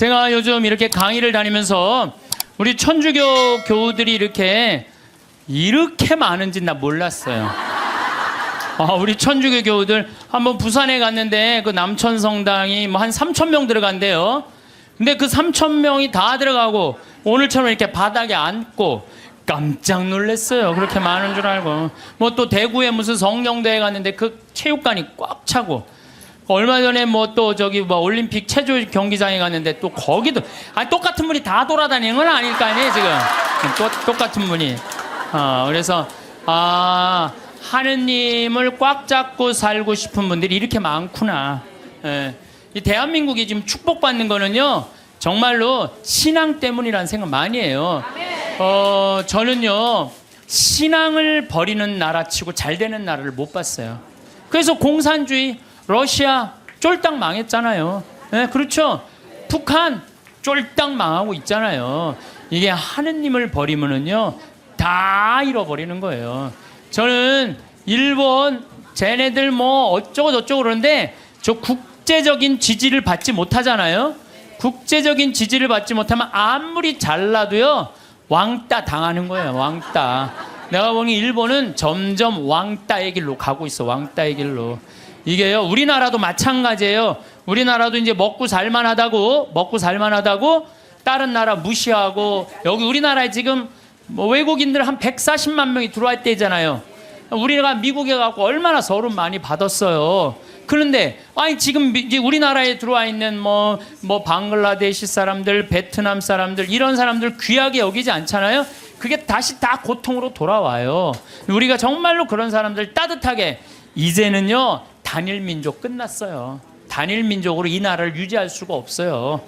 제가 요즘 이렇게 강의를 다니면서 우리 천주교 교우들이 이렇게 많은지 나 몰랐어요. 우리 천주교 교우들 한번 부산에 갔는데 그 남천성당이 뭐 한 3,000명 들어간대요. 근데 그 3,000명이 다 들어가고 오늘처럼 이렇게 바닥에 앉고 깜짝 놀랐어요. 그렇게 많은 줄 알고. 뭐 또 대구에 무슨 성령대회 갔는데 그 체육관이 꽉 차고, 얼마 전에 뭐 또 저기 뭐 올림픽 체조 경기장에 갔는데 또 거기도 똑같은 분이 다 돌아다니는 건 아닐 거 아니에요 지금. 똑같은 분이. 그래서 하느님을 꽉 잡고 살고 싶은 분들이 이렇게 많구나. 예. 이 대한민국이 지금 축복받는 거는요 정말로 신앙 때문이라는 생각 많이 해요. 저는요 신앙을 버리는 나라치고 잘 되는 나라를 못 봤어요. 그래서 공산주의 러시아 쫄딱 망했잖아요. 네, 그렇죠. 북한 쫄딱 망하고 있잖아요. 이게 하느님을 버리면은요 다 잃어버리는 거예요. 저는 일본 쟤네들 뭐 어쩌고 저쩌고 그러는데 저 국제적인 지지를 받지 못하잖아요. 국제적인 지지를 받지 못하면 아무리 잘나도요 왕따 당하는 거예요. 왕따. 내가 보니 일본은 점점 왕따의 길로 가고 있어. 왕따의 길로. 이게요 우리나라도 마찬가지예요. 우리나라도 이제 먹고 살만하다고 다른 나라 무시하고, 여기 우리나라에 지금 뭐 외국인들 한 140만 명이 들어올 때잖아요. 우리가 미국에 가고 얼마나 서름 많이 받았어요. 그런데 지금 이제 우리나라에 들어와 있는 뭐 방글라데시 사람들, 베트남 사람들, 이런 사람들 귀하게 여기지 않잖아요. 그게 다시 다 고통으로 돌아와요. 우리가 정말로 그런 사람들 따뜻하게, 이제는요 단일 민족 끝났어요. 단일 민족으로 이 나라를 유지할 수가 없어요.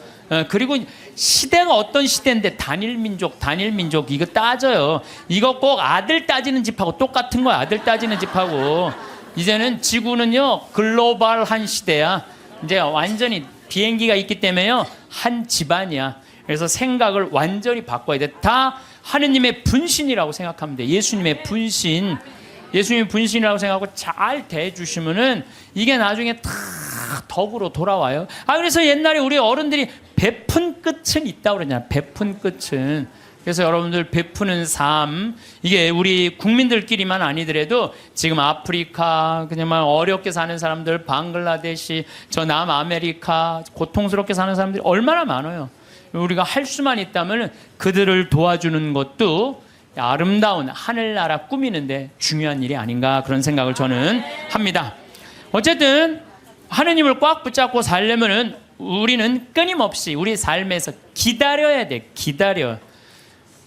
그리고 시대가 어떤 시대인데 단일 민족 이거 따져요. 이거 꼭 아들 따지는 집하고 똑같은 거야. 아들 따지는 집하고. 이제는 지구는요 글로벌한 시대야. 이제 완전히 비행기가 있기 때문에요 한 집안이야. 그래서 생각을 완전히 바꿔야 돼. 다 하느님의 분신이라고 생각하면 돼. 예수님의 분신. 예수님의 분신이라고 생각하고 잘 대해주시면은 이게 나중에 다 덕으로 돌아와요. 그래서 옛날에 우리 어른들이 베푼 끝은 있다고 그러잖아요. 베푼 끝은. 그래서 여러분들 베푸는 삶, 이게 우리 국민들끼리만 아니더라도 지금 아프리카 그냥 어렵게 사는 사람들, 방글라데시, 저 남아메리카 고통스럽게 사는 사람들이 얼마나 많아요. 우리가 할 수만 있다면 그들을 도와주는 것도 아름다운 하늘나라 꾸미는데 중요한 일이 아닌가, 그런 생각을 저는 합니다. 어쨌든 하느님을 꽉 붙잡고 살려면은 우리는 끊임없이 우리 삶에서 기다려야 돼. 기다려.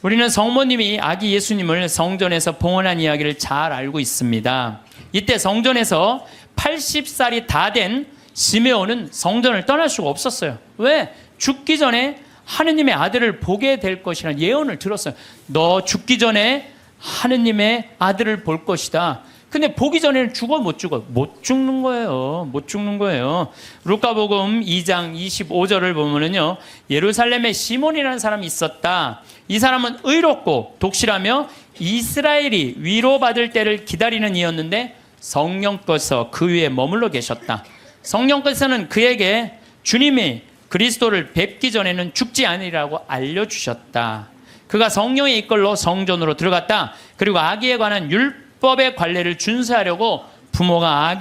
우리는 성모님이 아기 예수님을 성전에서 봉헌한 이야기를 잘 알고 있습니다. 이때 성전에서 80살이 다 된 시메온은 성전을 떠날 수가 없었어요. 왜? 죽기 전에 하느님의 아들을 보게 될 것이라는 예언을 들었어요. 너 죽기 전에 하느님의 아들을 볼 것이다. 근데 보기 전에는 죽어 못 죽어? 못 죽는 거예요. 못 죽는 거예요. 루카복음 2장 25절을 보면은요, 예루살렘에 시몬이라는 사람이 있었다. 이 사람은 의롭고 독실하며 이스라엘이 위로받을 때를 기다리는 이였는데 성령께서 그 위에 머물러 계셨다. 성령께서는 그에게 주님이 그리스도를 뵙기 전에는 죽지 않으리라고 알려주셨다. 그가 성령에 이끌러 성전으로 들어갔다. 그리고 아기에 관한 율법의 관례를 준수하려고 부모가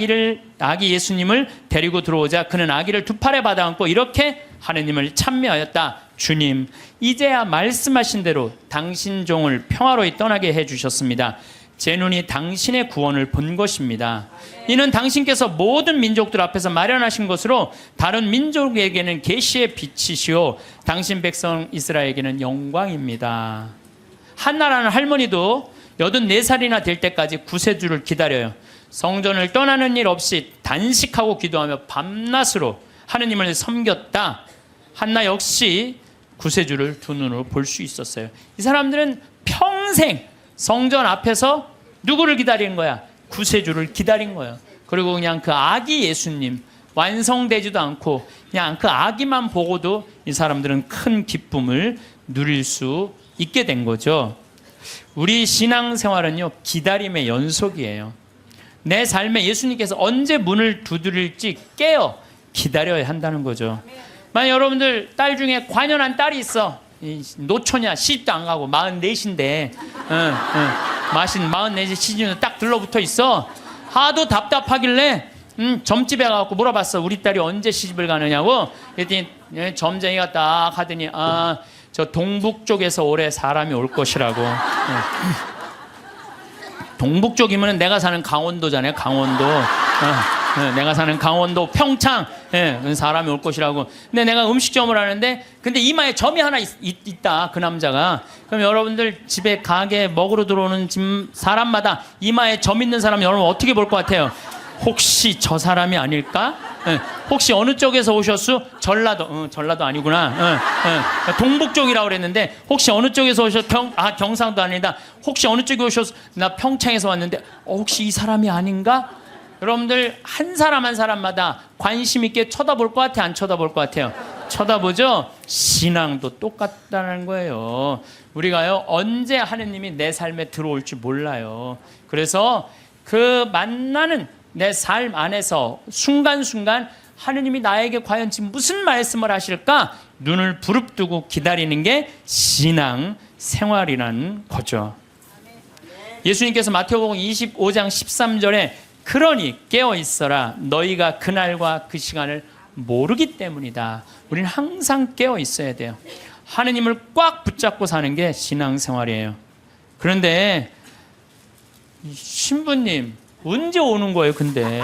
아기 예수님을 데리고 들어오자 그는 아기를 두 팔에 받아안고 이렇게 하느님을 찬미하였다. 주님, 이제야 말씀하신 대로 당신 종을 평화로이 떠나게 해주셨습니다. 제 눈이 당신의 구원을 본 것입니다. 이는 당신께서 모든 민족들 앞에서 마련하신 것으로 다른 민족에게는 계시의 빛이시오 당신 백성 이스라엘에게는 영광입니다. 한나라는 할머니도 84살이나 될 때까지 구세주를 기다려요. 성전을 떠나는 일 없이 단식하고 기도하며 밤낮으로 하느님을 섬겼다. 한나 역시 구세주를 두 눈으로 볼 수 있었어요. 이 사람들은 평생 성전 앞에서 누구를 기다리는 거야? 구세주를 기다린 거예요. 그리고 그냥 그 아기 예수님 완성되지도 않고 그냥 그 아기만 보고도 이 사람들은 큰 기쁨을 누릴 수 있게 된 거죠. 우리 신앙생활은요 기다림의 연속이에요. 내 삶에 예수님께서 언제 문을 두드릴지 깨어 기다려야 한다는 거죠. 만약 여러분들 딸 중에 관연한 딸이 있어. 노처냐, 시집도 안 가고 44인데 44 시집에 딱 들러붙어 있어. 하도 답답하길래 점집에 가갖고 물어봤어. 우리 딸이 언제 시집을 가느냐고. 그랬더니 점쟁이가 딱 하더니 저 동북 쪽에서 올해 사람이 올 것이라고. 동북 쪽이면 내가 사는 강원도잖아요. 강원도. 내가 사는 강원도 평창 사람이 올 것이라고. 근데 내가 음식점을 하는데 근데 이마에 점이 하나 있다 그 남자가. 그럼 여러분들 집에 가게 먹으러 들어오는 집 사람마다 이마에 점 있는 사람 여러분 어떻게 볼 것 같아요? 혹시 저 사람이 아닐까? 혹시 어느 쪽에서 오셨수? 전라도. 전라도 아니구나. 동북 쪽이라고 그랬는데 혹시 어느 쪽에서 오셨? 경상도 아니다. 혹시 어느 쪽에 오셨어? 나 평창에서 왔는데 혹시 이 사람이 아닌가? 여러분들 한 사람 한 사람마다 관심 있게 쳐다볼 것 같아, 안 쳐다볼 것 같아요? 쳐다보죠? 신앙도 똑같다는 거예요. 우리가요 언제 하느님이 내 삶에 들어올지 몰라요. 그래서 그 만나는 내 삶 안에서 순간순간 하느님이 나에게 과연 지금 무슨 말씀을 하실까? 눈을 부릅뜨고 기다리는 게 신앙 생활이라는 거죠. 예수님께서 마태복음 25장 13절에 그러니 깨어있어라 너희가 그날과 그 시간을 모르기 때문이다. 우리는 항상 깨어있어야 돼요. 하느님을 꽉 붙잡고 사는 게 신앙생활이에요. 그런데 신부님 언제 오는 거예요 근데?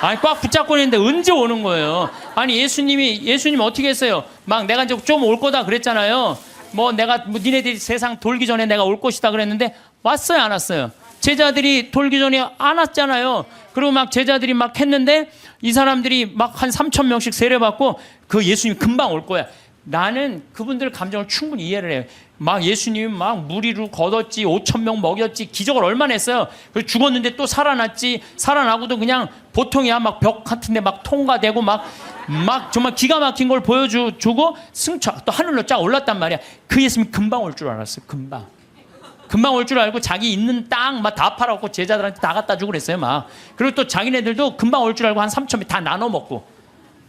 아니 꽉 붙잡고 있는데 언제 오는 거예요? 아니 예수님 어떻게 했어요? 막 내가 이제 좀 올 거다 그랬잖아요. 내가 니네들이 세상 돌기 전에 내가 올 것이다 그랬는데 왔어요 안 왔어요? 제자들이 돌기 전에 안 왔잖아요. 그리고 막 제자들이 막 했는데 이 사람들이 막 한 3,000명씩 세례받고 그 예수님 금방 올 거야. 나는 그분들 감정을 충분히 이해를 해요. 막 예수님이 막 무리로 걷었지 5,000명 먹였지 기적을 얼마나 했어요. 그리고 죽었는데 또 살아났지. 살아나고도 그냥 보통이야. 막 벽 같은데 막 통과되고 막 정말 기가 막힌 걸 보여주고 승천 또 하늘로 쫙 올랐단 말이야. 그 예수님이 금방 올 줄 알았어요. 금방 올 줄 알고 자기 있는 땅 막 다 팔아갖고 제자들한테 다 갖다 주고 그랬어요 막. 그리고 또 자기네들도 금방 올 줄 알고 한 3,000명 다 나눠 먹고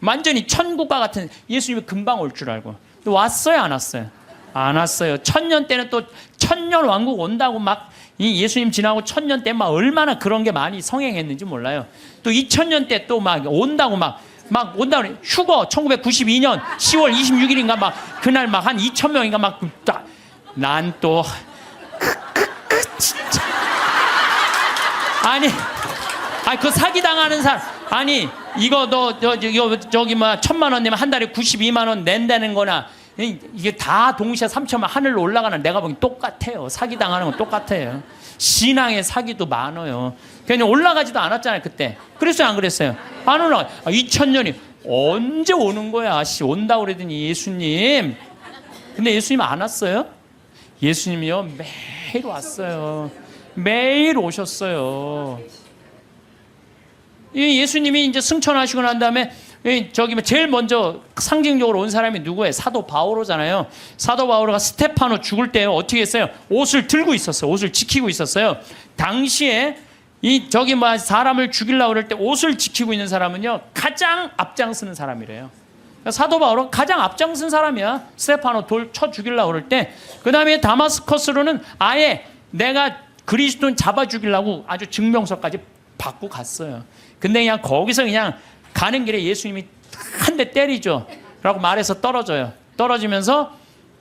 완전히 천국과 같은 예수님이 금방 올 줄 알고. 또 왔어요 안 왔어요? 안 왔어요. 1000년 때는 또 천년 왕국 온다고 막 이 예수님 지나고 1000년 때 막 얼마나 그런 게 많이 성행했는지 몰라요. 또 2000년 때 또 막 온다고 막 온다고 휴거 1992년 10월 26일인가 막 그날 막 한 2,000명인가 막 난 또 진짜 아니 그 사기 당하는 사람 아니 이거 너 저기 뭐 1,000만 원 내면 한 달에 92만 원 낸다는 거나 이게 다 동시에 3천만 하늘로 올라가는 내가 보기엔 똑같아요. 사기 당하는 건 똑같아요. 신앙의 사기도 많아요. 그냥 올라가지도 않았잖아요 그때. 그랬어요 안 그랬어요? 안 올라가. 2000년이 언제 오는 거야? 온다고 그러더니 예수님. 근데 예수님 안 왔어요? 예수님이요 매일 왔어요. 매일 오셨어요. 이 예수님이 이제 승천하시고 난 다음에 저기 제일 먼저 상징적으로 온 사람이 누구예요? 사도 바오로잖아요. 사도 바오로가 스테파노 죽을 때 어떻게 했어요? 옷을 들고 있었어요. 옷을 지키고 있었어요. 당시에 저기 사람을 죽이려고 그럴 때 옷을 지키고 있는 사람은요 가장 앞장서는 사람이래요. 사도 바오로 가장 앞장선 사람이야. 스테파노 돌 쳐 죽이려고 그럴 때. 그 다음에 다마스커스로는 아예 내가 그리스도인 잡아 죽이려고 아주 증명서까지 받고 갔어요. 근데 그냥 거기서 그냥 가는 길에 예수님이 한 대 때리죠. 라고 말해서 떨어져요. 떨어지면서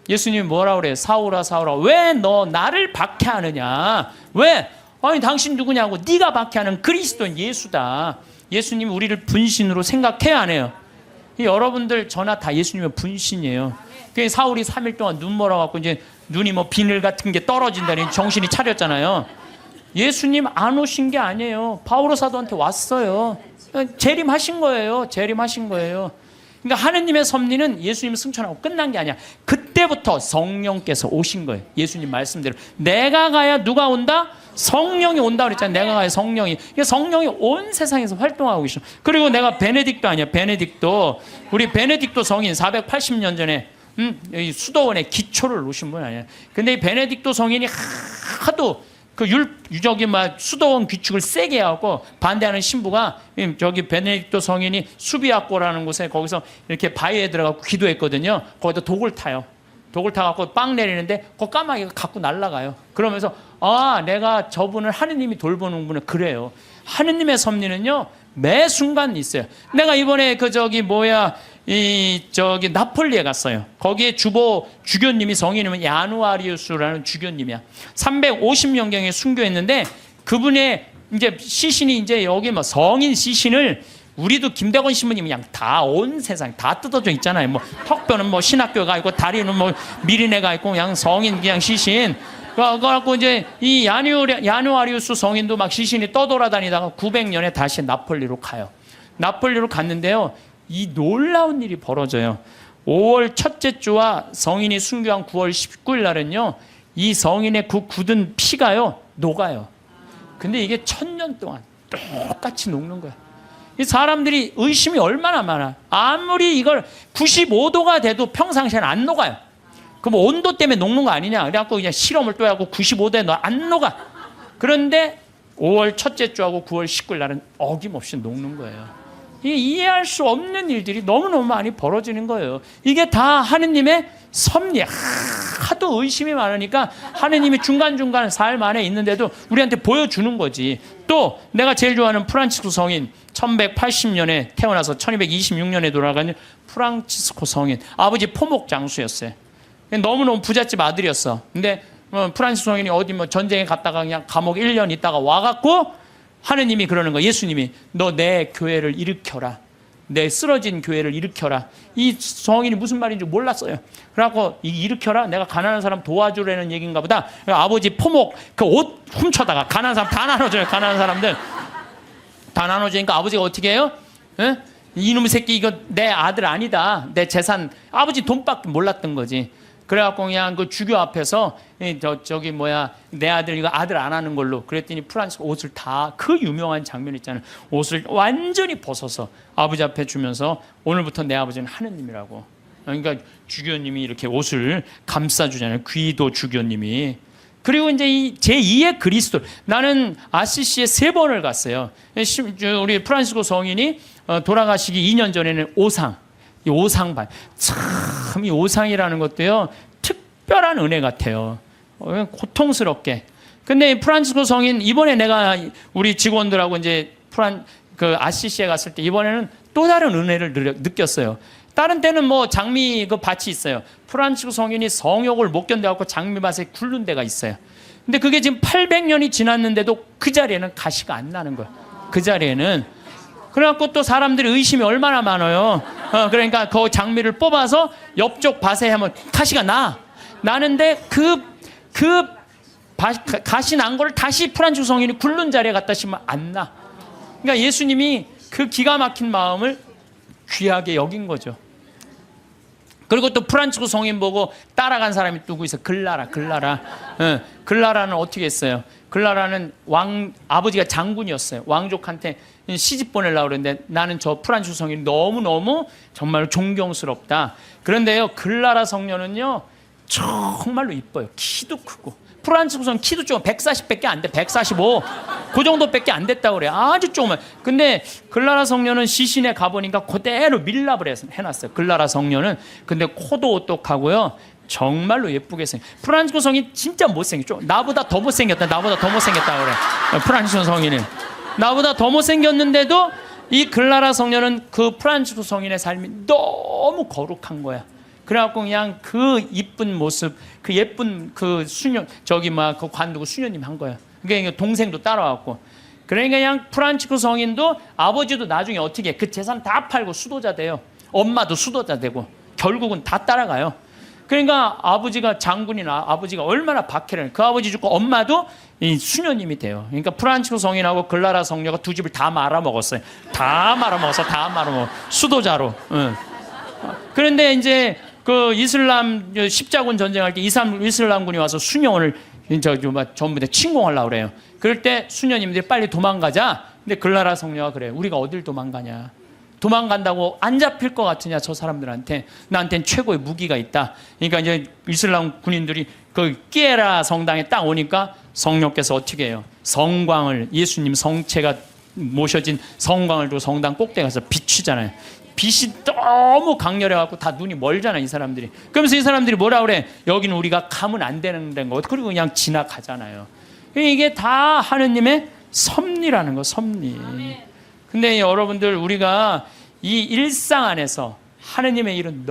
예수님이 뭐라고 그래요? 사울아 사울아 왜 너 나를 박해하느냐? 왜? 아니 당신 누구냐고. 네가 박해하는 그리스도인 예수다. 예수님이 우리를 분신으로 생각해야 안 해요? 여러분들 저나 다 예수님의 분신이에요. 그 사울이 3일 동안 눈 멀어갖고 이제 눈이 비늘 같은 게 떨어진다니 정신이 차렸잖아요. 예수님 안 오신 게 아니에요. 바오로 사도한테 왔어요. 재림하신 거예요. 재림하신 거예요. 그러니까 하느님의 섭리는 예수님 승천하고 끝난 게 아니야. 그때부터 성령께서 오신 거예요. 예수님 말씀대로 내가 가야 누가 온다? 성령이 온다 그랬잖아요. 내가 가야 성령이. 성령이 온 세상에서 활동하고 계셔. 그리고 내가 베네딕토 아니야. 베네딕토. 우리 베네딕토 성인 480년 전에 수도원에 기초를 놓으신 분 아니야. 근데 이 베네딕토 성인이 하도 저기 수도원 규칙을 세게 하고 반대하는 신부가 저기 베네딕토 성인이 수비학고라는 곳에 거기서 이렇게 바위에 들어가고 기도했거든요. 거기다 독을 타요. 독을 타갖고 빵 내리는데 그 까마귀가 갖고 날아가요. 그러면서 내가 저분을 하느님이 돌보는구나. 그래요. 하느님의 섭리는요 매 순간 있어요. 내가 이번에 저기 나폴리에 갔어요. 거기에 주교님이 성인이면 야누아리우스라는 주교님이야. 350년경에 순교했는데 그분의 이제 시신이 이제 여기 성인 시신을 우리도 김대건 신부님이 그냥 다 온 세상 다 뜯어져 있잖아요. 턱뼈는 신학교가 있고 다리는 미리네가 있고 그냥 성인 그냥 시신. 그래갖고 이제 이 야누아리우스 성인도 막 시신이 떠돌아다니다가 900년에 다시 나폴리로 가요. 나폴리로 갔는데요. 이 놀라운 일이 벌어져요. 5월 첫째 주와 성인이 순교한 9월 19일 날은요. 이 성인의 그 굳은 피가요. 녹아요. 근데 이게 1000년 동안 똑같이 녹는 거야. 이 사람들이 의심이 얼마나 많아. 아무리 이걸 95도가 돼도 평상시에는 안 녹아요. 그럼 온도 때문에 녹는 거 아니냐. 그래갖고 그냥 실험을 또 하고 95도에 안 녹아. 그런데 5월 첫째 주하고 9월 19일 날은 어김없이 녹는 거예요. 이게 이해할 수 없는 일들이 너무너무 많이 벌어지는 거예요. 이게 다 하느님의 섭리. 하도 의심이 많으니까 하느님이 중간중간 삶 안에 있는데도 우리한테 보여주는 거지. 또 내가 제일 좋아하는 프란치스코 성인 1180년에 태어나서 1226년에 돌아가는 프란치스코 성인. 아버지 포목 장수였어요. 너무너무 부잣집 아들이었어. 근데 프란치스코 성인이 어디 전쟁에 갔다가 그냥 감옥 1년 있다가 와갖고 하느님이 그러는 거야. 예수님이 너 내 교회를 일으켜라. 내 쓰러진 교회를 일으켜라. 이 성인이 무슨 말인지 몰랐어요. 그래갖고 일으켜라. 내가 가난한 사람 도와주라는 얘기인가 보다. 아버지 포목 그 옷 훔쳐다가 가난한 사람 다 나눠줘요. 가난한 사람들 다 나눠주니까 아버지가 어떻게 해요? 에? 이놈의 새끼 이거 내 아들 아니다. 내 재산. 아버지 돈밖에 몰랐던 거지. 그래갖고 그냥 그 주교 앞에서 내 아들 이거 아들 안 하는 걸로 그랬더니 프란치스코 옷을 다 그 유명한 장면 있잖아요. 옷을 완전히 벗어서 아버지 앞에 주면서 오늘부터 내 아버지는 하느님이라고. 그러니까 주교님이 이렇게 옷을 감싸주잖아요. 귀도 주교님이. 그리고 이제 이 제2의 그리스도. 나는 아시시에 3번을 갔어요. 우리 프란치스코 성인이 돌아가시기 2년 전에는 이 오상반. 참, 이 오상이라는 것도요, 특별한 은혜 같아요. 고통스럽게. 근데 프란치스코 성인, 이번에 내가 우리 직원들하고 이제 아시시에 갔을 때 이번에는 또 다른 은혜를 느꼈어요. 다른 때는 장미 그 밭이 있어요. 프란치스코 성인이 성욕을 못 견뎌갖고 장미밭에 굴른 데가 있어요. 근데 그게 지금 800년이 지났는데도 그 자리에는 가시가 안 나는 거예요. 그 자리에는. 그래갖고 또 사람들이 의심이 얼마나 많아요. 그러니까 그 장미를 뽑아서 옆쪽 밭에 하면 가시가 나는데 가시 난 걸 다시 프란치스코 성인이 굴른 자리에 갖다 심으면 안 나. 그러니까 예수님이 그 기가 막힌 마음을 귀하게 여긴 거죠. 그리고 또 프란치스코 성인 보고 따라간 사람이 누구 있어? 글라라. 글라라는 어떻게 했어요? 글라라는 아버지가 장군이었어요. 왕족한테 시집 보내려고 그랬는데 나는 저 프란치스코 성인이 너무너무 정말 존경스럽다. 그런데요, 글라라 성녀는요, 정말로 이뻐요. 키도 크고. 프란치스코 성인 키도 좀 140밖에 안 돼. 145. 그 정도밖에 안 됐다고 그래. 아주 조그만. 근데 글라라 성녀는 시신에 가보니까 그대로 밀랍을 해놨어요. 글라라 성녀는. 근데 코도 오똑하고요. 정말로 예쁘게 생겨. 프란치스코 성인 진짜 못생겼죠. 나보다 더 못생겼다. 그래. 프란치스코 성인은. 나보다 더 못생겼는데도 이 글라라 성녀는 그 프란치스코 성인의 삶이 너무 거룩한 거야. 그래갖고 그냥 그 이쁜 모습, 그 예쁜 그 수녀, 그 관두고 수녀님 한 거야. 그러니까 동생도 따라왔고. 그러니까 그냥 프란치스코 성인도 아버지도 나중에 어떻게 해? 그 재산 다 팔고 수도자 돼요. 엄마도 수도자 되고. 결국은 다 따라가요. 그러니까 아버지가 장군이나 아버지가 얼마나 박해를, 그 아버지 죽고 엄마도 이 수녀님이 돼요. 그러니까 프란치스코 성인하고 글라라 성녀가 두 집을 다 말아먹었어요. 다 말아먹었어. 수도자로. 응. 그런데 이제 그 이슬람 십자군 전쟁할 때 이슬람군이 와서 수녀원을 전부 다 침공하려고 그래요. 그럴 때 수녀님들이 빨리 도망가자. 근데 글라라 성녀가 그래요. 우리가 어딜 도망가냐. 도망간다고 안 잡힐 것 같으냐, 저 사람들한테. 나한테는 최고의 무기가 있다. 그러니까 이제 이슬람 군인들이 그 끼에라 성당에 딱 오니까 성령께서 어떻게 해요? 성광을, 예수님 성체가 모셔진 성광을 두고 성당 꼭대기 가서 비추잖아요. 빛이 너무 강렬해갖고 다 눈이 멀잖아, 이 사람들이. 그러면서 이 사람들이 뭐라 그래? 여기는 우리가 가면 안 되는 데인 거. 그리고 그냥 지나가잖아요. 이게 다 하느님의 섭리라는 거, 섭리. 근데 여러분들, 우리가 이 일상 안에서 하느님의 일은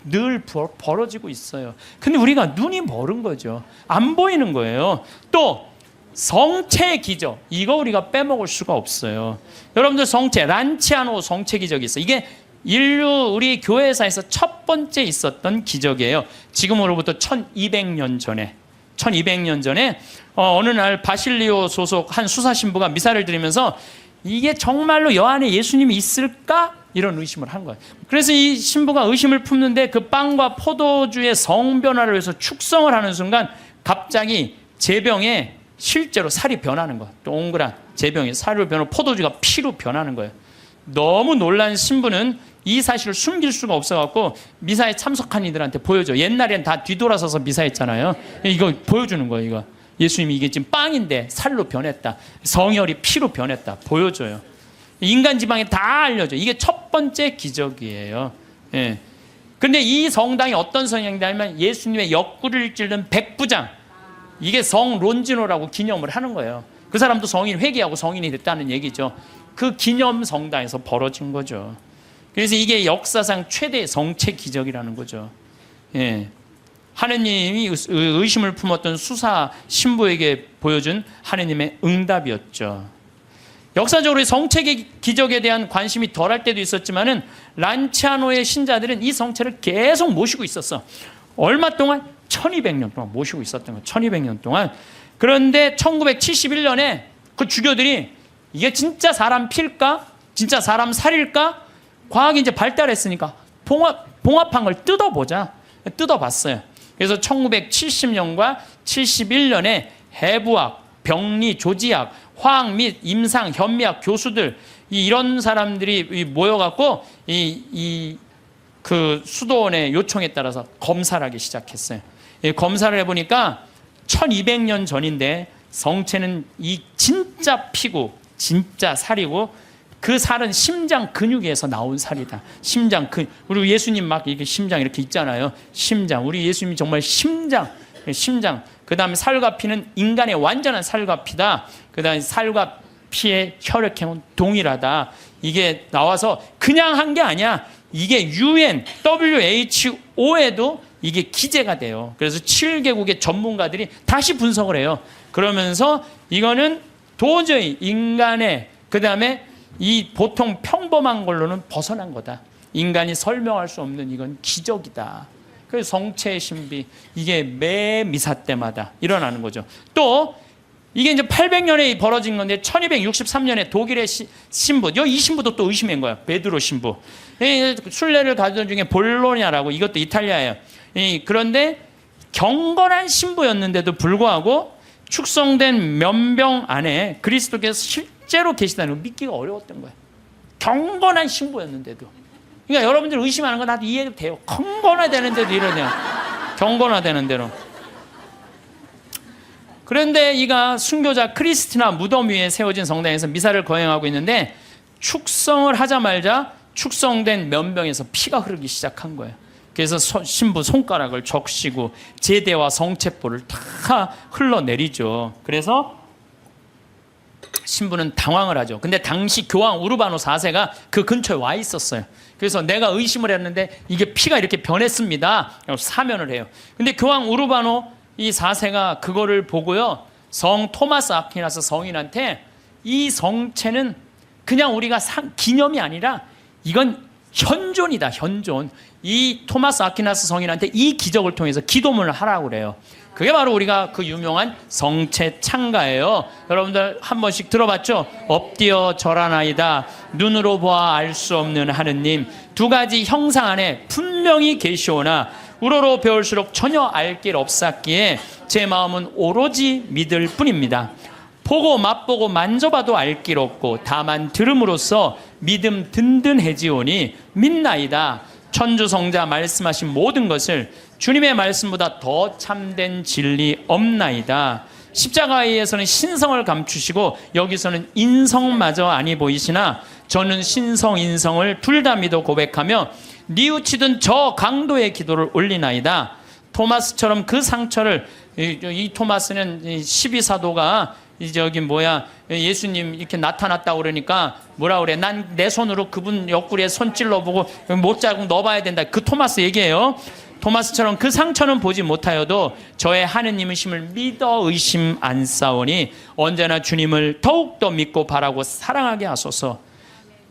늘 벌어지고 있어요. 근데 우리가 눈이 멀은 거죠. 안 보이는 거예요. 또 성체 기적, 이거 우리가 빼먹을 수가 없어요. 여러분들, 성체, 란치아노 성체 기적이 있어요. 이게 인류 우리 교회사에서 첫 번째 있었던 기적이에요. 지금으로부터 1200년 전에 어느 날 바실리오 소속 한 수사 신부가 미사를 드리면서 이게 정말로 여 안에 예수님이 있을까? 이런 의심을 한 거예요. 그래서 이 신부가 의심을 품는데 그 빵과 포도주의 성변화를 위해서 축성을 하는 순간 갑자기 제병에 실제로 살이 변하는 거예요. 동그란 제병이 살로 변하고 포도주가 피로 변하는 거예요. 너무 놀란 신부는 이 사실을 숨길 수가 없어갖고 미사에 참석한 이들한테 보여줘. 옛날엔 다 뒤돌아서서 미사했잖아요. 이거 보여주는 거예요. 이거 예수님이 이게 지금 빵인데 살로 변했다. 성혈이 피로 변했다. 보여줘요. 인간 지방에 다 알려줘. 이게 첫 번째 기적이에요. 예. 근데 이 성당이 어떤 성당이냐면 예수님의 옆구리를 찔른 백부장, 이게 성 론지노라고 기념을 하는 거예요. 그 사람도 성인 회개하고 성인이 됐다는 얘기죠. 그 기념 성당에서 벌어진 거죠. 그래서 이게 역사상 최대의 성체 기적이라는 거죠. 예. 하느님이 의심을 품었던 수사 신부에게 보여준 하느님의 응답이었죠. 역사적으로 성체 기적에 대한 관심이 덜할 때도 있었지만은 란치아노의 신자들은 이 성체를 계속 모시고 있었어. 얼마 동안? 1200년 동안 모시고 있었던 거예요. 1200년 동안. 그런데 1971년에 그 주교들이 이게 진짜 사람 필까? 진짜 사람 살일까? 과학이 이제 발달했으니까 봉합한 걸 뜯어보자. 뜯어봤어요. 그래서 1970년과 71년에 해부학, 병리, 조지학, 화학 및 임상, 현미학 교수들, 이런 사람들이 모여갖고 그 수도원의 요청에 따라서 검사를 하기 시작했어요. 검사를 해보니까 1200년 전인데 성체는 이 진짜 피고 진짜 살이고, 그 살은 심장 근육에서 나온 살이다. 심장 근육. 우리 예수님 막 이렇게 심장 이렇게 있잖아요. 심장. 우리 예수님이 정말 심장. 그 다음에 살과 피는 인간의 완전한 살과 피다. 그 다음에 살과 피의 혈액형은 동일하다. 이게 나와서 그냥 한 게 아니야. 이게 UN, WHO에도 이게 기재가 돼요. 그래서 7개국의 전문가들이 다시 분석을 해요. 그러면서 이거는 도저히 인간의, 그 다음에 이 보통 평범한 걸로는 벗어난 거다. 인간이 설명할 수 없는 이건 기적이다. 그래서 성체의 신비, 이게 매 미사 때마다 일어나는 거죠. 또 이게 이제 800년에 벌어진 건데 1263년에 독일의 신부, 이 신부도 또 의심한 거야. 베드로 신부. 순례를 가던 중에 볼로냐라고, 이것도 이탈리아예요. 그런데 경건한 신부였는데도 불구하고 축성된 면병 안에 그리스도께서 실제로 계시다는 걸 믿기가 어려웠던 거예요. 경건한 신부였는데도. 그러니까 여러분들 의심하는 건 나도 이해가 돼요. 경건화되는데도 이러네요. 경건화되는 대로. 그런데 이가 순교자 크리스티나 무덤 위에 세워진 성당에서 미사를 거행하고 있는데 축성을 하자마자 축성된 면병에서 피가 흐르기 시작한 거예요. 그래서 신부 손가락을 적시고 제대와 성체포를 다 흘러내리죠. 그래서 신부는 당황을 하죠. 근데 당시 교황 우르바노 4세가 그 근처에 와 있었어요. 그래서 내가 의심을 했는데 이게 피가 이렇게 변했습니다. 사면을 해요. 근데 교황 우르바노 이 4세가 그거를 보고요, 성 토마스 아퀴나스 성인한테 이 성체는 그냥 우리가 기념이 아니라 이건 현존이다, 현존. 이 토마스 아퀴나스 성인한테 이 기적을 통해서 기도문을 하라고 그래요. 그게 바로 우리가 그 유명한 성체 창가예요. 여러분들 한 번씩 들어봤죠? 엎드려 절하나이다. 눈으로 보아 알 수 없는 하느님. 두 가지 형상 안에 분명히 계시오나 우러러 배울수록 전혀 알 길 없었기에 제 마음은 오로지 믿을 뿐입니다. 보고 맛보고 만져봐도 알 길 없고 다만 들음으로써 믿음 든든해지오니 믿나이다. 천주성자 말씀하신 모든 것을 주님의 말씀보다 더 참된 진리 없나이다. 십자가에서는 신성을 감추시고 여기서는 인성마저 아니 보이시나 저는 신성 인성을 둘 다 믿어 고백하며 뉘우치던 저 강도의 기도를 올리나이다. 토마스처럼 그 상처를, 이 토마스는 12사도가 예수님 이렇게 나타났다 그러니까 뭐라 그래, 난 내 손으로 그분 옆구리에 손 찔러보고 못자국 넣어봐야 된다, 그 토마스 얘기예요. 토마스처럼 그 상처는 보지 못하여도 저의 하느님이심을 믿어 의심 안 싸우니 언제나 주님을 더욱더 믿고 바라고 사랑하게 하소서.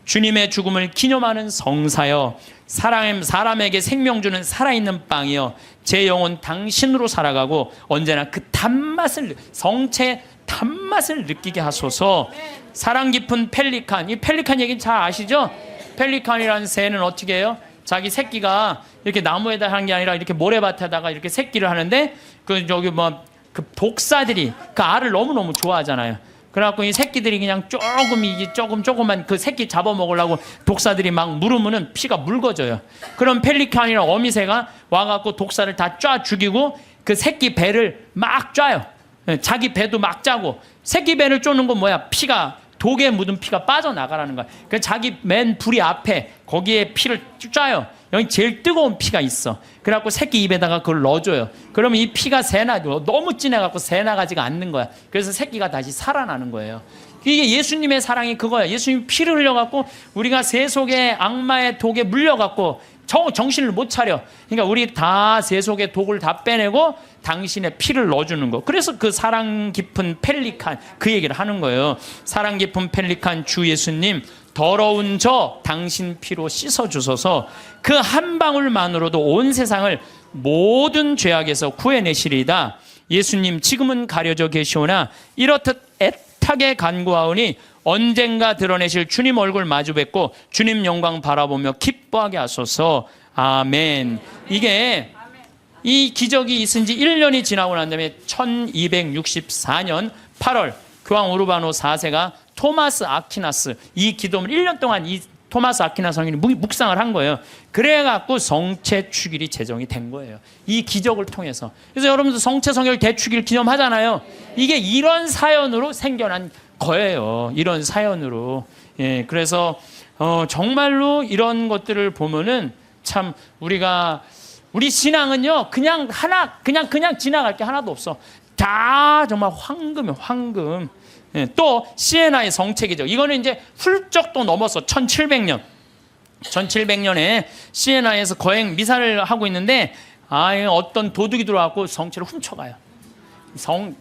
주님의 죽음을 기념하는 성사여, 사람에게 생명 주는 살아있는 빵이여, 제 영혼 당신으로 살아가고 언제나 그 단맛을, 성체의 단맛을 느끼게 하소서. 사랑 깊은 펠리칸, 이 펠리칸 얘기 잘 아시죠? 펠리칸이라는 새는 어떻게 해요? 자기 새끼가 이렇게 나무에다 하는 게 아니라 이렇게 모래밭에다가 이렇게 새끼를 하는데 그 독사들이 그 알을 너무너무 좋아하잖아요. 그래갖고 이 새끼들이 그냥 조금만 그 새끼 잡아먹으려고 독사들이 막 물으면은 피가 묽어져요. 그럼 펠리칸이랑 어미새가 와갖고 독사를 다 쫙 죽이고 그 새끼 배를 막 쪄요. 자기 배도 막 짜고, 새끼 배를 쪼는 건 뭐야? 피가, 독에 묻은 피가 빠져나가라는 거야. 그래서 자기 맨 부리 앞에 거기에 피를 짜요. 여기 제일 뜨거운 피가 있어. 그래갖고 새끼 입에다가 그걸 넣어줘요. 그러면 이 피가 새나고 너무 진해갖고 새나가지가 않는 거야. 그래서 새끼가 다시 살아나는 거예요. 이게 예수님의 사랑이 그거야. 예수님 피를 흘려갖고 우리가 새 속에 악마의 독에 물려갖고 정신을 못 차려. 그러니까 우리 다 새 속의 독을 다 빼내고 당신의 피를 넣어주는 거. 그래서 그 사랑 깊은 펠리칸, 그 얘기를 하는 거예요. 사랑 깊은 펠리칸 주 예수님, 더러운 저 당신 피로 씻어주소서. 그 한 방울만으로도 온 세상을 모든 죄악에서 구해내시리이다. 예수님 지금은 가려져 계시오나 이렇듯 애타게 간구하오니 언젠가 드러내실 주님 얼굴 마주 뵙고 주님 영광 바라보며 기뻐하게 하소서. 아멘. 이게 이 기적이 있은 지 1년이 지나고 난 다음에 1264년 8월 교황 우르바노 4세가 토마스 아퀴나스, 이 기도문을 1년 동안 이 토마스 아퀴나스 성인이 묵상을 한 거예요. 그래갖고 성체 축일이 제정이 된 거예요. 이 기적을 통해서. 그래서 여러분들 성체 성결 대축일 기념하잖아요. 이게 이런 사연으로 생겨난 거예요. 이런 사연으로. 예, 그래서 정말로 이런 것들을 보면은 참 우리 신앙은요, 그냥 지나갈 게 하나도 없어. 다 정말 황금이에요, 황금. 예, 또 시에나의 성체기죠. 이거는 이제 훌쩍 또 넘었어. 1700년에 시에나에서 거행 미사를 하고 있는데 어떤 도둑이 들어와서 성체를 훔쳐가요.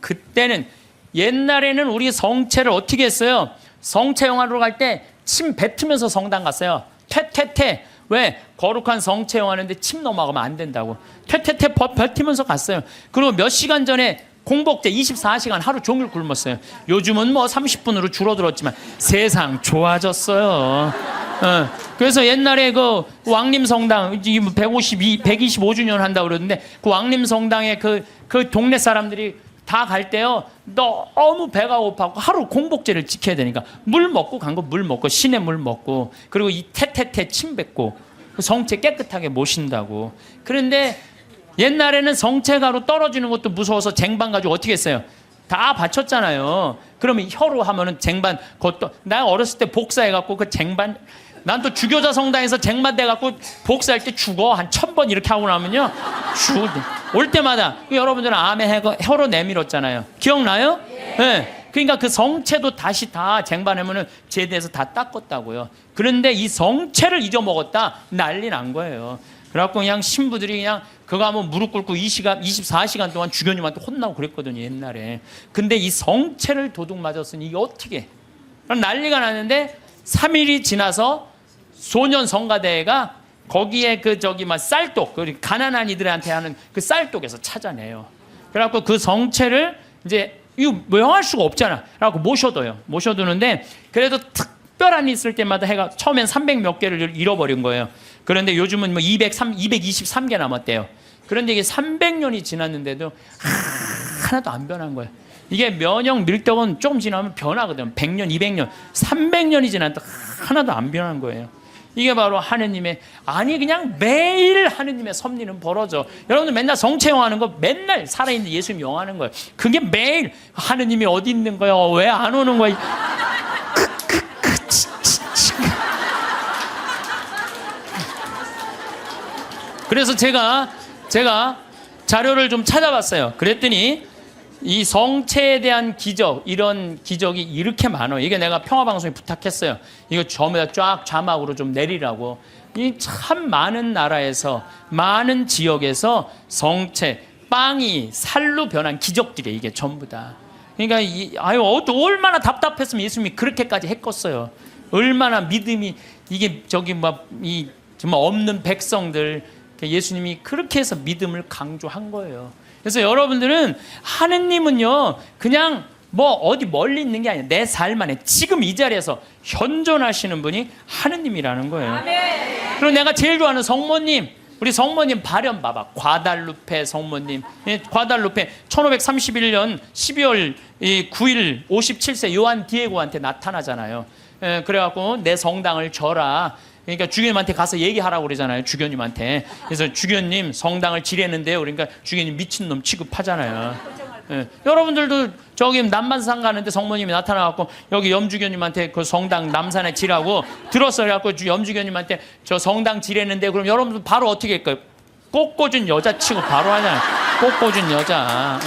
그때는, 옛날에는 우리 성체를 어떻게 했어요? 성체 영화로 갈 때 침 뱉으면서 성당 갔어요. 퇴퇴퇴. 왜? 거룩한 성체 영화인데 침 넘어가면 안 된다고. 퇴퇴퇴 뱉으면서 갔어요. 그리고 몇 시간 전에 공복제 24시간 하루 종일 굶었어요. 요즘은 뭐 30분으로 줄어들었지만 세상 좋아졌어요. 그래서 옛날에 그 왕림성당 125주년 한다고 그러는데 그 왕림성당에 그 동네 사람들이 다 갈 때요, 너무 배가 고파고 하루 공복제를 지켜야 되니까 물 먹고 간 거, 물 먹고 시내 물 먹고, 그리고 이 태태태 침 뱉고 성체 깨끗하게 모신다고. 그런데 옛날에는 성체가로 떨어지는 것도 무서워서 쟁반 가지고 어떻게 했어요? 다 바쳤잖아요. 그러면 혀로 하면은 쟁반, 그것도 나 어렸을 때 복사해갖고 그 쟁반, 난 또 주교자 성당에서 쟁반 돼갖고 복사할 때 죽어. 한 1000번 이렇게 하고 나면요, 올 때마다 여러분들은 아멘 혀로 내밀었잖아요. 기억나요? 네. 그러니까 그 성체도 다시 다 쟁반하면은 제대해서 다 닦았다고요. 그런데 이 성체를 잊어먹었다, 난리 난 거예요. 그래갖고 그냥 신부들이 그냥 그거 하면 무릎 꿇고 24시간 동안 주교님한테 혼나고 그랬거든요, 옛날에. 근데 이 성체를 도둑 맞았으니 이게 어떻게? 난리가 나는데 3일이 지나서 소년 성가대가 거기에 쌀독, 가난한 이들한테 하는 그 쌀독에서 찾아내요. 그래갖고 그 성체를 이제 이거 명할 수가 없잖아. 그래갖고 모셔두는데 그래도 특별한 일 있을 때마다 해가 처음엔 300몇 개를 잃어버린 거예요. 그런데 요즘은 뭐 223개 남았대요. 그런데 이게 300년이 지났는데도 하나도 안 변한 거예요. 이게 면역 밀떡은 조금 지나면 변하거든요. 100년, 200년, 300년이 지났는데 하나도 안 변한 거예요. 이게 바로 하느님의, 아니 그냥 매일 하느님의 섭리는 벌어져. 여러분들 맨날 성체 영화하는 거, 맨날 살아있는 예수님 영화하는 거예요. 그게 매일 하느님이 어디 있는 거야? 왜 안 오는 거야? 그래서 제가 자료를 좀 찾아봤어요. 그랬더니 이 성체에 대한 기적, 이런 기적이 이렇게 많아요. 이게 내가 평화방송에 부탁했어요. 이거 전부 쫙 자막으로 좀 내리라고. 이 참 많은 나라에서, 많은 지역에서 성체, 빵이 살로 변한 기적들이에요. 이게 전부 다. 그러니까 얼마나 답답했으면 예수님이 그렇게까지 했겠어요. 얼마나 믿음이, 이게 정말 없는 백성들, 예수님이 그렇게 해서 믿음을 강조한 거예요. 그래서 여러분들은 하느님은요, 그냥 뭐 어디 멀리 있는 게 아니라 내 삶 안에 지금 이 자리에서 현존하시는 분이 하느님이라는 거예요. 그리고 내가 제일 좋아하는 성모님, 우리 성모님 발현 봐봐. 과달루페 성모님. 과달루페 1531년 12월 9일 57세 요한 디에고한테 나타나잖아요. 그래갖고 내 성당을 져라. 그러니까 주교님한테 가서 얘기하라고 그러잖아요. 주교님한테. 그래서 주교님 성당을 지뢰는데요. 그러니까 주교님 미친놈 취급하잖아요. 여러분들도 저기 남반산 가는데 성모님이 나타나갖고 여기 염주교님한테 그 성당 남산에 지라고 들었어. 그래갖고 염주교님한테 저 성당 지뢰는데, 그럼 여러분들 바로 어떻게 할까요? 꽃꽂은 여자 치고 바로 하잖아요. 꽃꽂은 여자.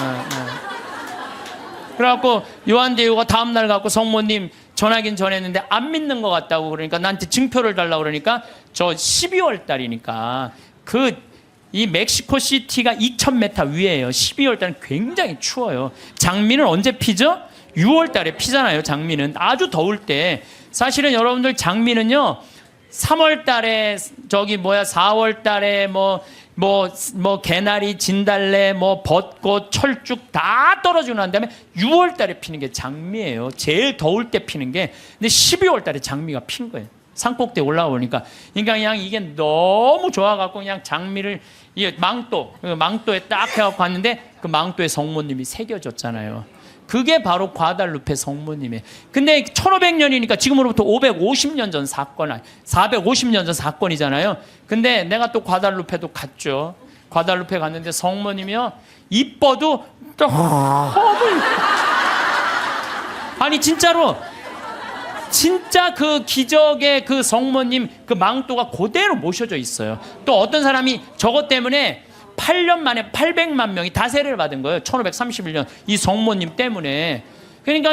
그래갖고 요한 디에고가 다음날 갖고 성모님 전하긴 전했는데 안 믿는 것 같다고, 그러니까 나한테 증표를 달라고 그러니까 저 12월 달이니까 이 멕시코 시티가 2000m 위에요. 12월 달은 굉장히 추워요. 장미는 언제 피죠? 6월 달에 피잖아요. 장미는 아주 더울 때. 사실은 여러분들 장미는요 3월 달에 4월 달에 개나리, 진달래, 벚꽃, 철쭉 다 떨어지고 난 다음에 6월 달에 피는 게 장미예요. 제일 더울 때 피는 게. 근데 12월 달에 장미가 핀 거예요. 산꼭대에 올라가 보니까. 그러니까 그냥 이게 너무 좋아갖고 그냥 장미를, 이게 망토에 딱 해갖고 갔는데 그 망토에 성모님이 새겨졌잖아요. 그게 바로 과달루페 성모님이에요. 근데 1500년이니까 지금으로부터 550년 전 사건, 450년 전 사건이잖아요. 근데 내가 또 과달루페도 갔죠. 과달루페 갔는데 성모님이요, 이뻐도 아니 진짜로, 진짜 그 기적의 그 성모님 그 망토가 그대로 모셔져 있어요. 또 어떤 사람이 저것 때문에 8년 만에 800만 명이 다 세례를 받은 거예요. 1531년 이 성모님 때문에. 그러니까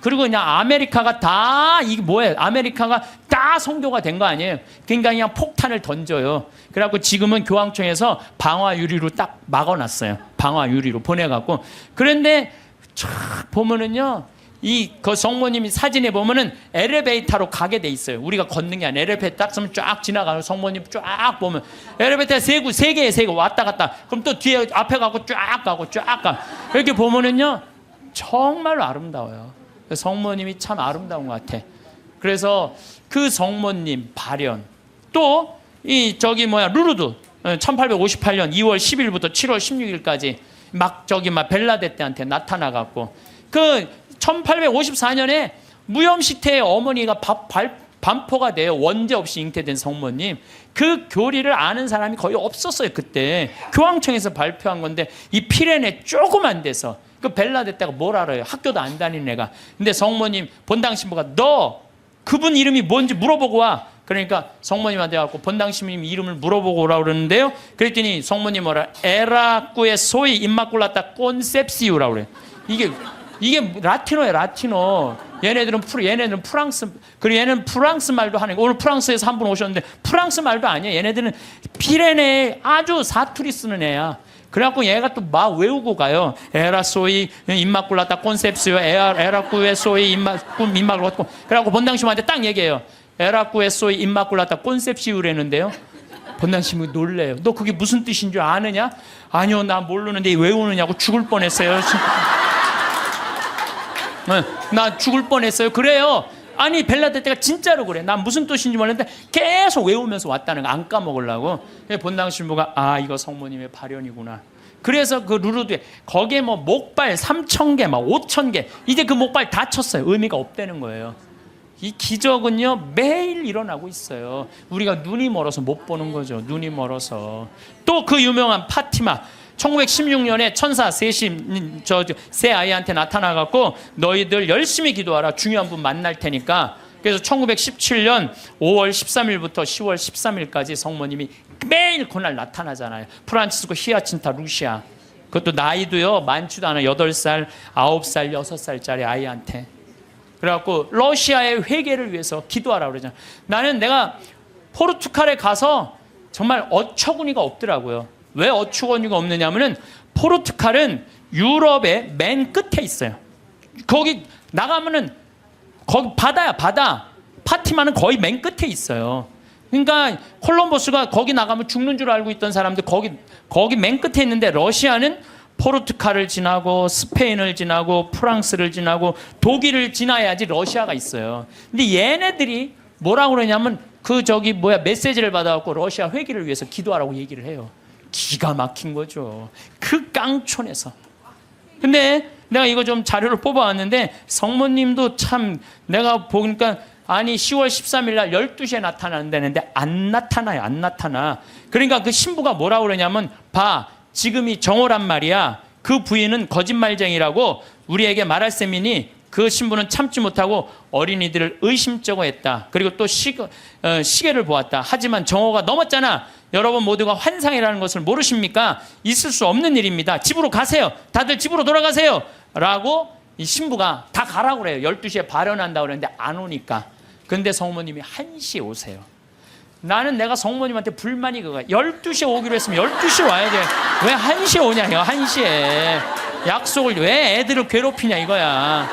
그리고 그냥 아메리카가 다, 이게 뭐예요? 아메리카가 다 성교가 된 거 아니에요. 그러니까 그냥 폭탄을 던져요. 그래갖고 지금은 교황청에서 방화 유리로 딱 막아놨어요. 방화 유리로 보내갖고. 그런데 쫙 보면은요, 그 성모님이 사진에 보면은 엘리베이터로 가게 돼 있어요. 우리가 걷는 게 아니라 엘리베이터 딱 쓰면 쫙 지나가요. 성모님 쫙 보면 엘리베이터 세 개 왔다 갔다. 그럼 또 뒤에 앞에 가고 쫙 가. 이렇게 보면은요 정말로 아름다워요. 성모님이 참 아름다운 것 같아. 그래서 그 성모님 발현, 또 루르드 1858년 2월 10일부터 7월 16일까지 막 벨라데떼한테 나타나갖고 1854년에 무염시태의 어머니가 반포가 돼요. 원죄 없이 잉태된 성모님. 그 교리를 아는 사람이 거의 없었어요. 그때 교황청에서 발표한 건데, 이 피레네 조그만 데서 그 벨라데떼가 뭘 알아요? 학교도 안 다니는 애가. 근데 성모님 본당 신부가 너 그분 이름이 뭔지 물어보고 와. 그러니까 성모님한테 가고 본당 신부님 이름을 물어보고 오라고 그러는데요. 그랬더니 성모님 에라꾸에 소이 임마꿀라타 콘셉시우라고 그래. 이게 라틴어예요, 라틴어. 얘네들은 프랑스, 그리고 얘는 프랑스 말도 하는 거. 오늘 프랑스에서 한 분 오셨는데 프랑스 말도 아니에요. 얘네들은 피레네 아주 사투리 쓰는 애야. 그래갖고 얘가 또 막 외우고 가요. 에라소이 임마꿀라타 콘셉시오, 에라꾸에소이 임마꿀라타. 그래갖고 본당신부한테 딱 얘기해요. 에라꾸에소이 임마꿀라타 콘셉시오라는데요. 본당신부 놀래요. 너 그게 무슨 뜻인 줄 아느냐? 아니요, 나 모르는데 외우느냐고 죽을 뻔했어요. 나 죽을 뻔했어요. 그래요. 아니 벨라데떼가 진짜로 그래. 난 무슨 뜻인지 몰랐는데 계속 외우면서 왔다는 거 안 까먹으려고. 본당 신부가 이거 성모님의 발현이구나. 그래서 그 루르드에 거기에 목발 3000개, 5000개, 이제 그 목발 다 쳤어요. 의미가 없다는 거예요. 이 기적은요 매일 일어나고 있어요. 우리가 눈이 멀어서 못 보는 거죠. 눈이 멀어서. 또 그 유명한 파티마, 1916년에 천사 셋이 세 아이한테 나타나갖고 너희들 열심히 기도하라, 중요한 분 만날 테니까. 그래서 1917년 5월 13일부터 10월 13일까지 성모님이 매일 그날 나타나잖아요. 프란치스코 히아친타 루시아, 그것도 나이도요 많지도 않아. 8살, 9살, 6살짜리 아이한테. 그래갖고 러시아의 회개를 위해서 기도하라고 그러잖아. 나는 내가 포르투갈에 가서 정말 어처구니가 없더라고요. 왜 어처구니가 없느냐면은 포르투갈은 유럽의 맨 끝에 있어요. 거기 나가면은 거기 바다야, 바다. 파티마는 거의 맨 끝에 있어요. 그러니까 콜럼버스가 거기 나가면 죽는 줄 알고 있던 사람들 거기 맨 끝에 있는데, 러시아는 포르투갈을 지나고 스페인을 지나고 프랑스를 지나고 독일을 지나야지 러시아가 있어요. 근데 얘네들이 뭐라고 그러냐면 메시지를 받아갖고 러시아 회기를 위해서 기도하라고 얘기를 해요. 기가 막힌 거죠. 그 깡촌에서. 근데 내가 이거 좀 자료를 뽑아왔는데 성모님도 참 내가 보니까 아니 10월 13일 날 12시에 나타난다는데 안 나타나요. 안 나타나. 그러니까 그 신부가 뭐라고 그러냐면 봐, 지금이 정오란 말이야. 그 부인은 거짓말쟁이라고 우리에게 말할 셈이니 그 신부는 참지 못하고 어린이들을 의심쩍어 했다. 그리고 또 시계를 보았다. 하지만 정오가 넘었잖아. 여러분 모두가 환상이라는 것을 모르십니까? 있을 수 없는 일입니다. 집으로 가세요. 다들 집으로 돌아가세요. 라고 이 신부가 다 가라고 그래요. 12시에 발현한다고 그랬는데 안 오니까. 근데 성모님이 1시에 오세요. 나는 내가 성모님한테 불만이 그거야. 12시에 오기로 했으면 12시에 와야지. 왜 1시에 오냐요. 1시에. 약속을 왜 애들을 괴롭히냐 이거야.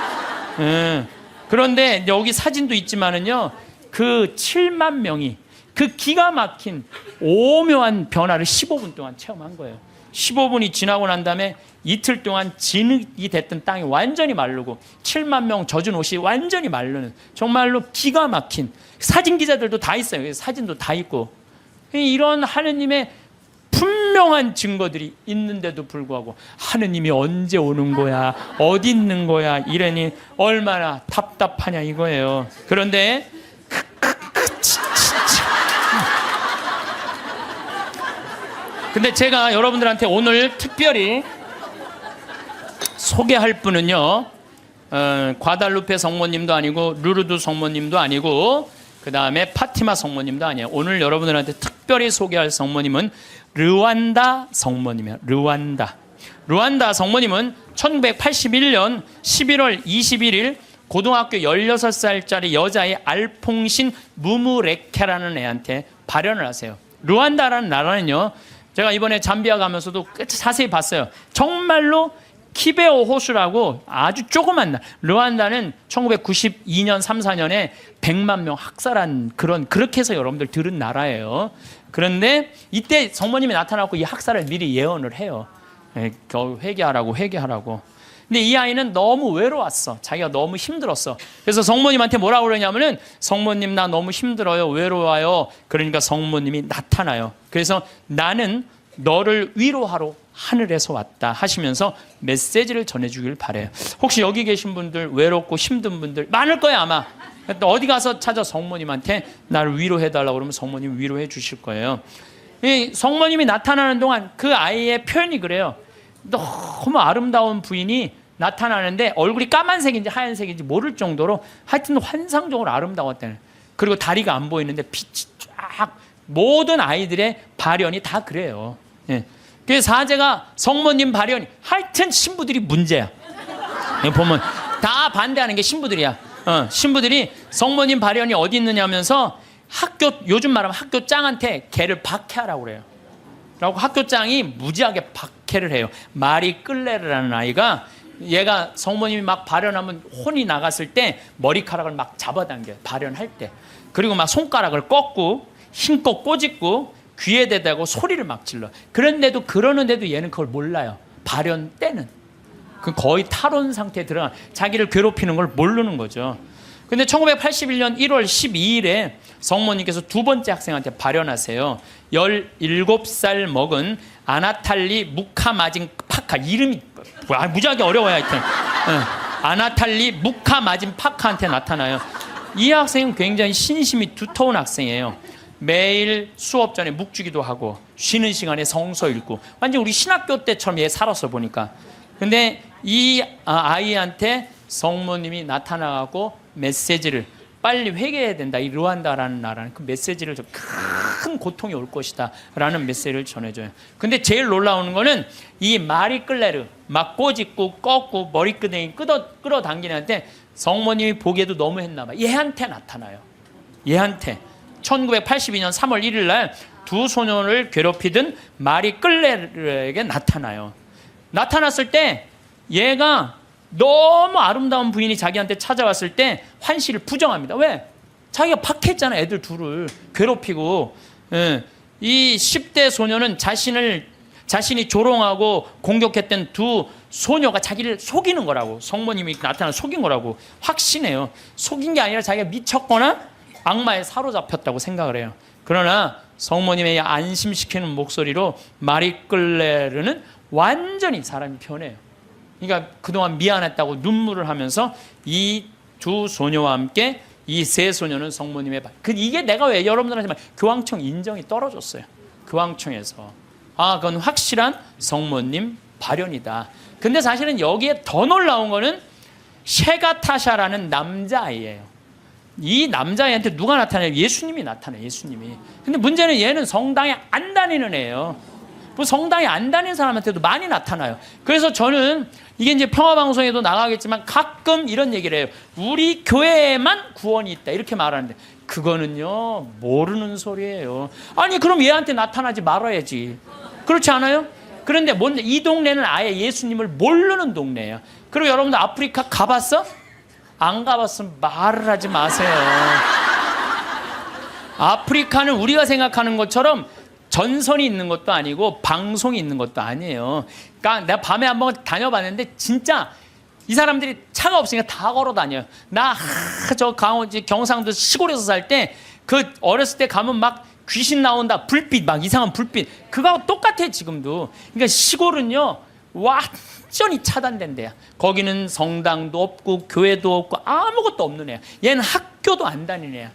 그런데 여기 사진도 있지만은요, 그 7만 명이 그 기가 막힌 오묘한 변화를 15분 동안 체험한 거예요. 15분이 지나고 난 다음에 이틀 동안 진흙이 됐던 땅이 완전히 마르고 7만 명 젖은 옷이 완전히 마르는 정말로 기가 막힌, 사진 기자들도 다 있어요. 사진도 다 있고. 이런 하느님의 분명한 증거들이 있는데도 불구하고 하느님이 언제 오는 거야, 어디 있는 거야 이러니 얼마나 답답하냐 이거예요. 그런데 제가 여러분들한테 오늘 특별히 소개할 분은요, 과달루페 성모님도 아니고 루르드 성모님도 아니고 그 다음에 파티마 성모님도 아니에요. 오늘 여러분들한테 특별히 소개할 성모님은 르완다 성모님이에요. 르완다 성모님은 1981년 11월 21일 고등학교 16살짜리 여자의 알퐁신 무무레케라는 애한테 발현을 하세요. 르완다라는 나라는요, 제가 이번에 잠비아 가면서도 자세히 봤어요. 정말로 키베오 호수라고 아주 조그만 나라. 르완다는 1992년 3, 4년에 100만 명 학살한 그렇게 해서 여러분들 들은 나라예요. 그런데 이때 성모님이 나타나고 이 학살을 미리 예언을 해요. 회개하라고. 근데 이 아이는 너무 외로웠어. 자기가 너무 힘들었어. 그래서 성모님한테 뭐라고 그러냐면은 성모님 나 너무 힘들어요. 외로워요. 그러니까 성모님이 나타나요. 그래서 나는 너를 위로하러 하늘에서 왔다 하시면서 메시지를 전해주길 바래요. 혹시 여기 계신 분들 외롭고 힘든 분들 많을 거예요 아마. 어디 가서 찾아 성모님한테 나를 위로해달라고 그러면 성모님 위로해 주실 거예요. 이 성모님이 나타나는 동안 그 아이의 표현이 그래요. 너무 아름다운 부인이 나타나는데 얼굴이 까만색인지 하얀색인지 모를 정도로 하여튼 환상적으로 아름다웠다는. 그리고 다리가 안 보이는데 빛이 쫙, 모든 아이들의 발현이 다 그래요. 예. 그래서 사제가 성모님 발현이 하여튼 신부들이 문제야. 보면 다 반대하는 게 신부들이야. 신부들이 성모님 발현이 어디 있느냐 하면서 요즘 말하면 학교장한테 걔를 박해하라고 그래요. 라고 학교장이 무지하게 박해를 해요. 마리 끌레르라는 아이가, 얘가 성모님이 막 발현하면 혼이 나갔을 때 머리카락을 막 잡아당겨요. 발현할 때. 그리고 막 손가락을 꺾고 힘껏 꼬집고 귀에 대다고 소리를 막 질러. 그러는데도 얘는 그걸 몰라요. 발현 때는. 그 거의 탈원 상태에 들어간, 자기를 괴롭히는 걸 모르는 거죠. 근데 1981년 1월 12일에 성모님께서 두 번째 학생한테 발현하세요. 17살 먹은 아나탈리 무카마진 파카. 이름이 무지하게 어려워요 하여튼. 아나탈리 무카마진 파카한테 나타나요. 이 학생은 굉장히 신심이 두터운 학생이에요. 매일 수업 전에 묵주기도 하고 쉬는 시간에 성서 읽고 완전 우리 신학교 때처럼 얘 살았어 보니까. 근데 이 아이한테 성모님이 나타나고 메시지를 빨리 회개해야 된다. 이 르완다라는 나라는 그 메시지를 좀 큰 고통이 올 것이다 라는 메시지를 전해줘요. 근데 제일 놀라운 거는 이 마리 끌레르 막 꼬집고 꺾고 머리끄댕이 끌어당기는 한테 성모님이 보기에도 너무 했나 봐. 얘한테 나타나요. 얘한테 1982년 3월 1일 날 두 소년을 괴롭히던 마리 끌레르에게 나타나요. 나타났을 때 얘가 너무 아름다운 부인이 자기한테 찾아왔을 때 환시를 부정합니다. 왜? 자기가 박해했잖아. 애들 둘을 괴롭히고. 이 10대 소녀는 자신이 조롱하고 공격했던 두 소녀가 자기를 속이는 거라고, 성모님이 나타나 속인 거라고 확신해요. 속인 게 아니라 자기가 미쳤거나 악마에 사로잡혔다고 생각을 해요. 그러나 성모님의 안심시키는 목소리로 마리 끌레르는 완전히 사람이 변해요. 그러니까 그동안 미안했다고 눈물을 하면서 이 두 소녀와 함께 이 세 소녀는 성모님의 이게 내가 왜 여러분들한테 교황청 인정이 떨어졌어요. 교황청에서. 그건 확실한 성모님 발현이다. 근데 사실은 여기에 더 놀라운 거는 셰가타샤라는 남자아이예요. 이 남자아이한테 누가 나타나요? 예수님이 나타나요. 예수님이. 근데 문제는 얘는 성당에 안 다니는 애예요. 뭐 성당에 안 다니는 사람한테도 많이 나타나요. 그래서 저는 이게 이제 평화방송에도 나가겠지만 가끔 이런 얘기를 해요. 우리 교회에만 구원이 있다 이렇게 말하는데 그거는요 모르는 소리예요. 아니 그럼 얘한테 나타나지 말아야지. 그렇지 않아요? 그런데 이 동네는 아예 예수님을 모르는 동네예요. 그리고 여러분들 아프리카 가봤어? 안 가봤으면 말을 하지 마세요. 아프리카는 우리가 생각하는 것처럼 전선이 있는 것도 아니고 방송이 있는 것도 아니에요. 그러니까 내가 밤에 한번 다녀봤는데 진짜 이 사람들이 차가 없으니까 다 걸어 다녀요. 저 경상도 시골에서 살 때 그 어렸을 때 가면 막 귀신 나온다, 불빛 막 이상한 불빛 그거하고 똑같아 지금도. 그러니까 시골은요 완전히 차단된 데야. 거기는 성당도 없고 교회도 없고 아무것도 없는 애야. 얘는 학교도 안 다니는 애야.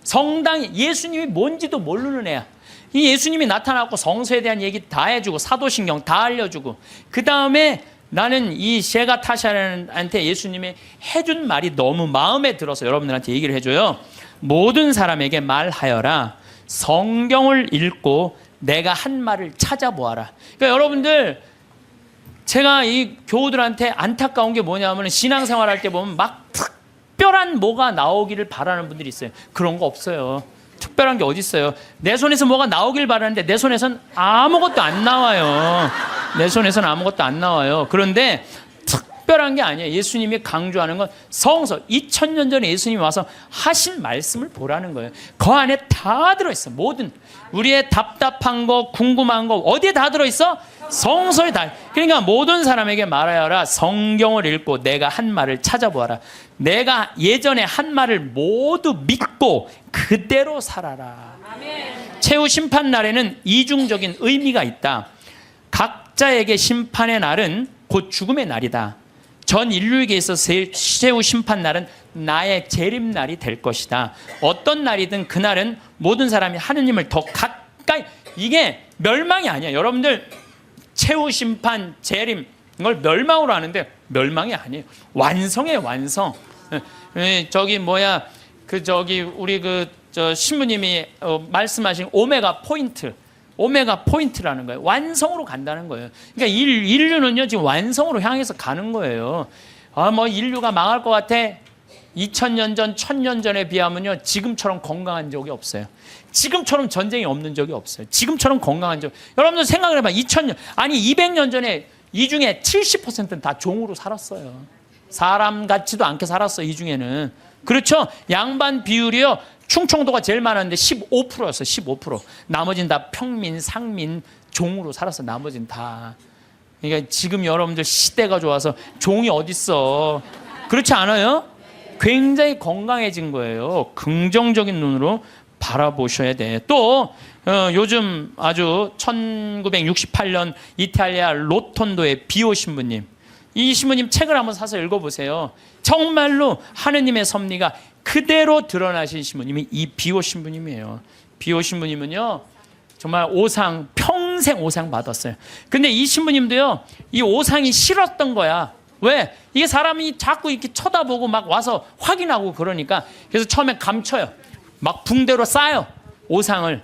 성당이 예수님이 뭔지도 모르는 애야. 이 예수님이 나타나고 성서에 대한 얘기 다 해주고 사도신경 다 알려주고 그 다음에 나는 이 셰가타샤한테 예수님이 해준 말이 너무 마음에 들어서 여러분들한테 얘기를 해줘요. 모든 사람에게 말하여라. 성경을 읽고 내가 한 말을 찾아보아라. 그러니까 여러분들 제가 이 교우들한테 안타까운 게 뭐냐면 신앙생활 할 때 보면 막 특별한 뭐가 나오기를 바라는 분들이 있어요. 그런 거 없어요. 특별한 게 어디 있어요? 내 손에서 뭐가 나오길 바라는데 내 손에선 아무것도 안 나와요. 내 손에선 아무것도 안 나와요. 그런데 특별한 게 아니에요. 예수님이 강조하는 건 성서 2000년 전에 예수님이 와서 하신 말씀을 보라는 거예요. 그 안에 다 들어있어. 모든 우리의 답답한 거 궁금한 거 어디에 다 들어있어? 성서에 다. 그러니까 모든 사람에게 말하여라. 성경을 읽고 내가 한 말을 찾아보아라. 내가 예전에 한 말을 모두 믿고 그대로 살아라. 아멘. 최후 심판 날에는 이중적인 의미가 있다. 각자에게 심판의 날은 곧 죽음의 날이다. 전 인류에게 있어서 최후 심판 날은 나의 재림날이 될 것이다. 어떤 날이든 그날은 모든 사람이 하느님을 더 가까이. 이게 멸망이 아니야. 여러분들 최후 심판, 재림 이걸 멸망으로 하는데 멸망이 아니에요. 완성이에요. 완성. 우리 신부님이 말씀하신 오메가 포인트라는 거예요. 완성으로 간다는 거예요. 그러니까 인류는요 지금 완성으로 향해서 가는 거예요. 인류가 망할 것 같아. 2000년 전, 1000년 전에 비하면요 지금처럼 건강한 적이 없어요. 지금처럼 전쟁이 없는 적이 없어요. 지금처럼 건강한 적. 여러분들 생각을 해봐. 200년 전에 이 중에 70%는 다 종으로 살았어요. 사람 같지도 않게 살았어요. 이 중에는. 그렇죠? 양반 비율이요. 충청도가 제일 많았는데 15%였어요. 15%. 나머지는 다 평민, 상민, 종으로 살았어. 나머지는 다. 그러니까 지금 여러분들 시대가 좋아서 종이 어딨어. 그렇지 않아요? 굉장히 건강해진 거예요. 긍정적인 눈으로 바라보셔야 돼. 또 요즘 아주 1968년 이탈리아 로톤도의 비오 신부님. 이 신부님 책을 한번 사서 읽어보세요. 정말로 하느님의 섭리가 그대로 드러나신 신부님이 이 비오 신부님이에요. 비오 신부님은요, 정말 오상, 평생 오상 받았어요. 근데 이 신부님도요, 이 오상이 싫었던 거야. 왜? 이게 사람이 자꾸 이렇게 쳐다보고 막 와서 확인하고 그러니까. 그래서 처음에 감춰요. 막 붕대로 싸요, 오상을.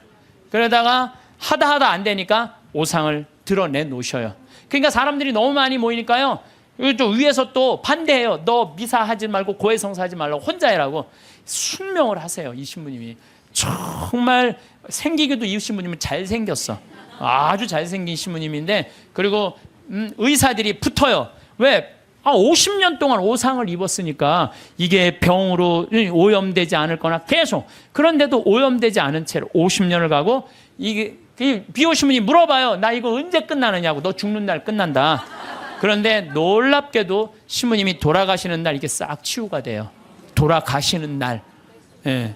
그러다가 하다 안 되니까 오상을 드러내 놓으셔요. 그러니까 사람들이 너무 많이 모이니까요, 또 위에서 또 반대해요. 너 미사하지 말고 고해성사하지 말라고 혼자 해라고 순명을 하세요. 이 신부님이 정말 생기기도, 이 신부님은 잘생겼어. 아주 잘생긴 신부님인데, 그리고 의사들이 붙어요. 왜? 50년 동안 오상을 입었으니까 이게 병으로 오염되지 않을 거나 계속. 그런데도 오염되지 않은 채로 50년을 가고, 이게 비오 신부님이 물어봐요. 나 이거 언제 끝나느냐고. 너 죽는 날 끝난다. 그런데 놀랍게도 신부님이 돌아가시는 날 이게 싹 치유가 돼요. 돌아가시는 날. 예.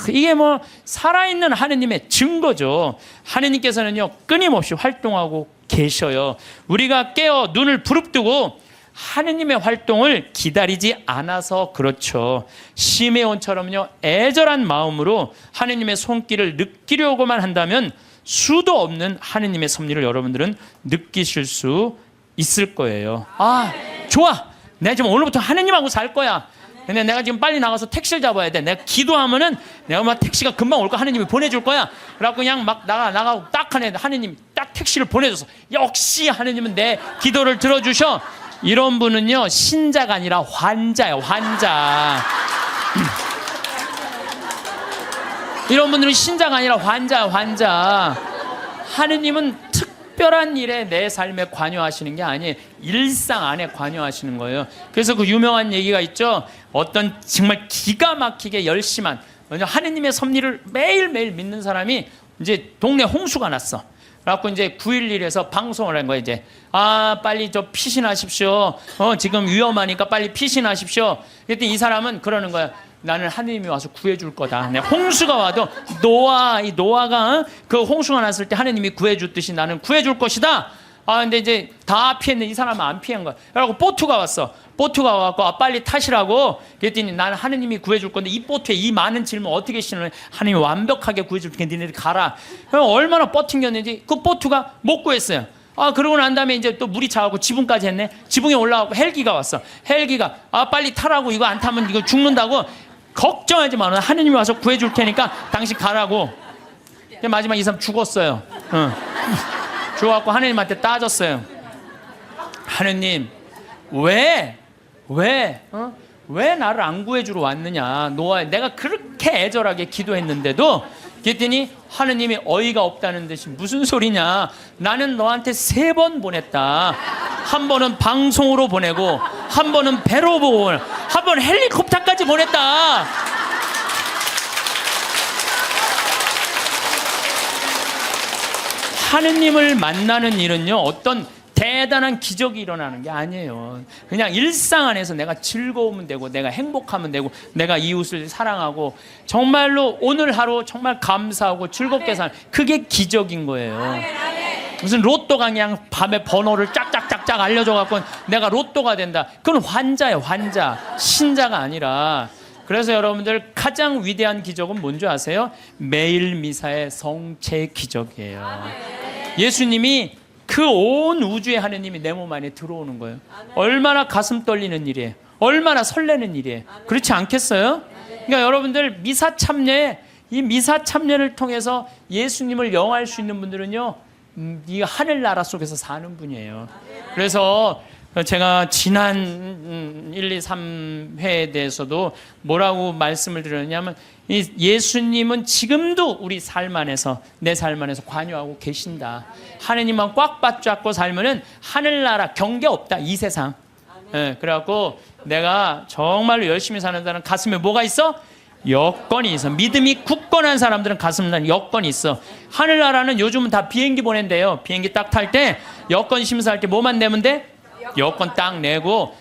이게 뭐 살아있는 하느님의 증거죠. 하느님께서는요, 끊임없이 활동하고 계셔요. 우리가 깨어 눈을 부릅뜨고 하느님의 활동을 기다리지 않아서 그렇죠. 시메온처럼요, 애절한 마음으로 하느님의 손길을 느끼려고만 한다면 수도 없는 하느님의 섭리를 여러분들은 느끼실 수 있을 거예요. 아, 좋아. 내가 지금 오늘부터 하느님하고 살 거야. 근데 내가 지금 빨리 나가서 택시를 잡아야 돼. 내가 기도하면은 내가 막 택시가 금방 올 거야. 하느님이 보내줄 거야. 그래갖고 그냥 막 나가고 딱 하느님이 딱 택시를 보내줘서, 역시 하느님은 내 기도를 들어주셔. 이런 분은요, 신자가 아니라 환자예요. 환자. 이런 분들은 신자가 아니라 환자예요. 환자. 하느님은 특별한 일에 내 삶에 관여하시는 게 아니에요. 일상 안에 관여하시는 거예요. 그래서 그 유명한 얘기가 있죠. 어떤 정말 기가 막히게 열심한, 하느님의 섭리를 매일매일 믿는 사람이 이제 동네 홍수가 났어. 그래갖고 이제 911에서 방송을 한 거예요. 이제 빨리 저 피신하십시오. 지금 위험하니까 빨리 피신하십시오. 그랬더니 이 사람은 그러는 거야. 나는 하느님이 와서 구해줄 거다. 홍수가 와도 이 노아가 그 홍수가 났을 때 하느님이 구해줬듯이 나는 구해줄 것이다. 근데 이제 다 피했는데 이 사람은 안 피한 거야. 그래갖고 보트가 왔어. 보트가 와갖고 빨리 타시라고. 그랬더니 나는 하느님이 구해줄 건데 이 보트에 이 많은 짐을 어떻게 실으면 하느님이 완벽하게 구해줄 테니까 니네들 가라. 그럼 얼마나 버팅겼는지 그 보트가 못 구했어요. 그러고 난 다음에 이제 또 물이 차갖고 지붕까지 했네. 지붕에 올라가고 헬기가 왔어. 헬기가 빨리 타라고. 이거 안 타면 이거 죽는다고. 걱정하지 마. 하느님이 와서 구해줄 테니까 당신 가라고. 마지막 이 사람 죽었어요. 죽어갖고 하느님한테 따졌어요. 하느님, 왜 나를 안 구해주러 왔느냐. 노아, 내가 그렇게 애절하게 기도했는데도. 그랬더니 하느님이 어이가 없다는 듯이 무슨 소리냐. 나는 너한테 3번 보냈다. 한 번은 방송으로 보내고, 한 번은 배로 보고, 한 번 헬리콥터까지 보냈다. 하느님을 만나는 일은요, 어떤 대단한 기적이 일어나는 게 아니에요. 그냥 일상 안에서 내가 즐거우면 되고, 내가 행복하면 되고, 내가 이웃을 사랑하고, 정말로 오늘 하루 정말 감사하고 즐겁게 사는, 그게 기적인 거예요. 무슨 로또가 그냥 밤에 번호를 짝짝짝짝 알려줘갖고 내가 로또가 된다. 그건 환자예요. 환자. 신자가 아니라. 그래서 여러분들 가장 위대한 기적은 뭔지 아세요? 매일 미사의 성체 기적이에요. 예수님이 그 온 우주의 하느님이 내 몸 안에 들어오는 거예요. 얼마나 가슴 떨리는 일이에요. 얼마나 설레는 일이에요. 그렇지 않겠어요? 그러니까 여러분들 미사 참여에, 이 미사 참여를 통해서 예수님을 영화할 수 있는 분들은요, 이 하늘나라 속에서 사는 분이에요. 그래서 제가 지난 1, 2, 3회에 대해서도 뭐라고 말씀을 드렸냐면, 이 예수님은 지금도 우리 삶 안에서, 내 삶 안에서 관여하고 계신다. 하느님만 꽉 붙잡고 살면은 하늘나라 경계 없다, 이 세상. 그래갖고 내가 정말로 열심히 사는 사람 가슴에 뭐가 있어? 여건이 있어. 믿음이 굳건한 사람들은 가슴에 여건이 있어. 하늘나라는 요즘은 다 비행기 보낸대요. 비행기 딱 탈 때 여건 심사할 때 뭐만 내면 돼? 여건 딱 내고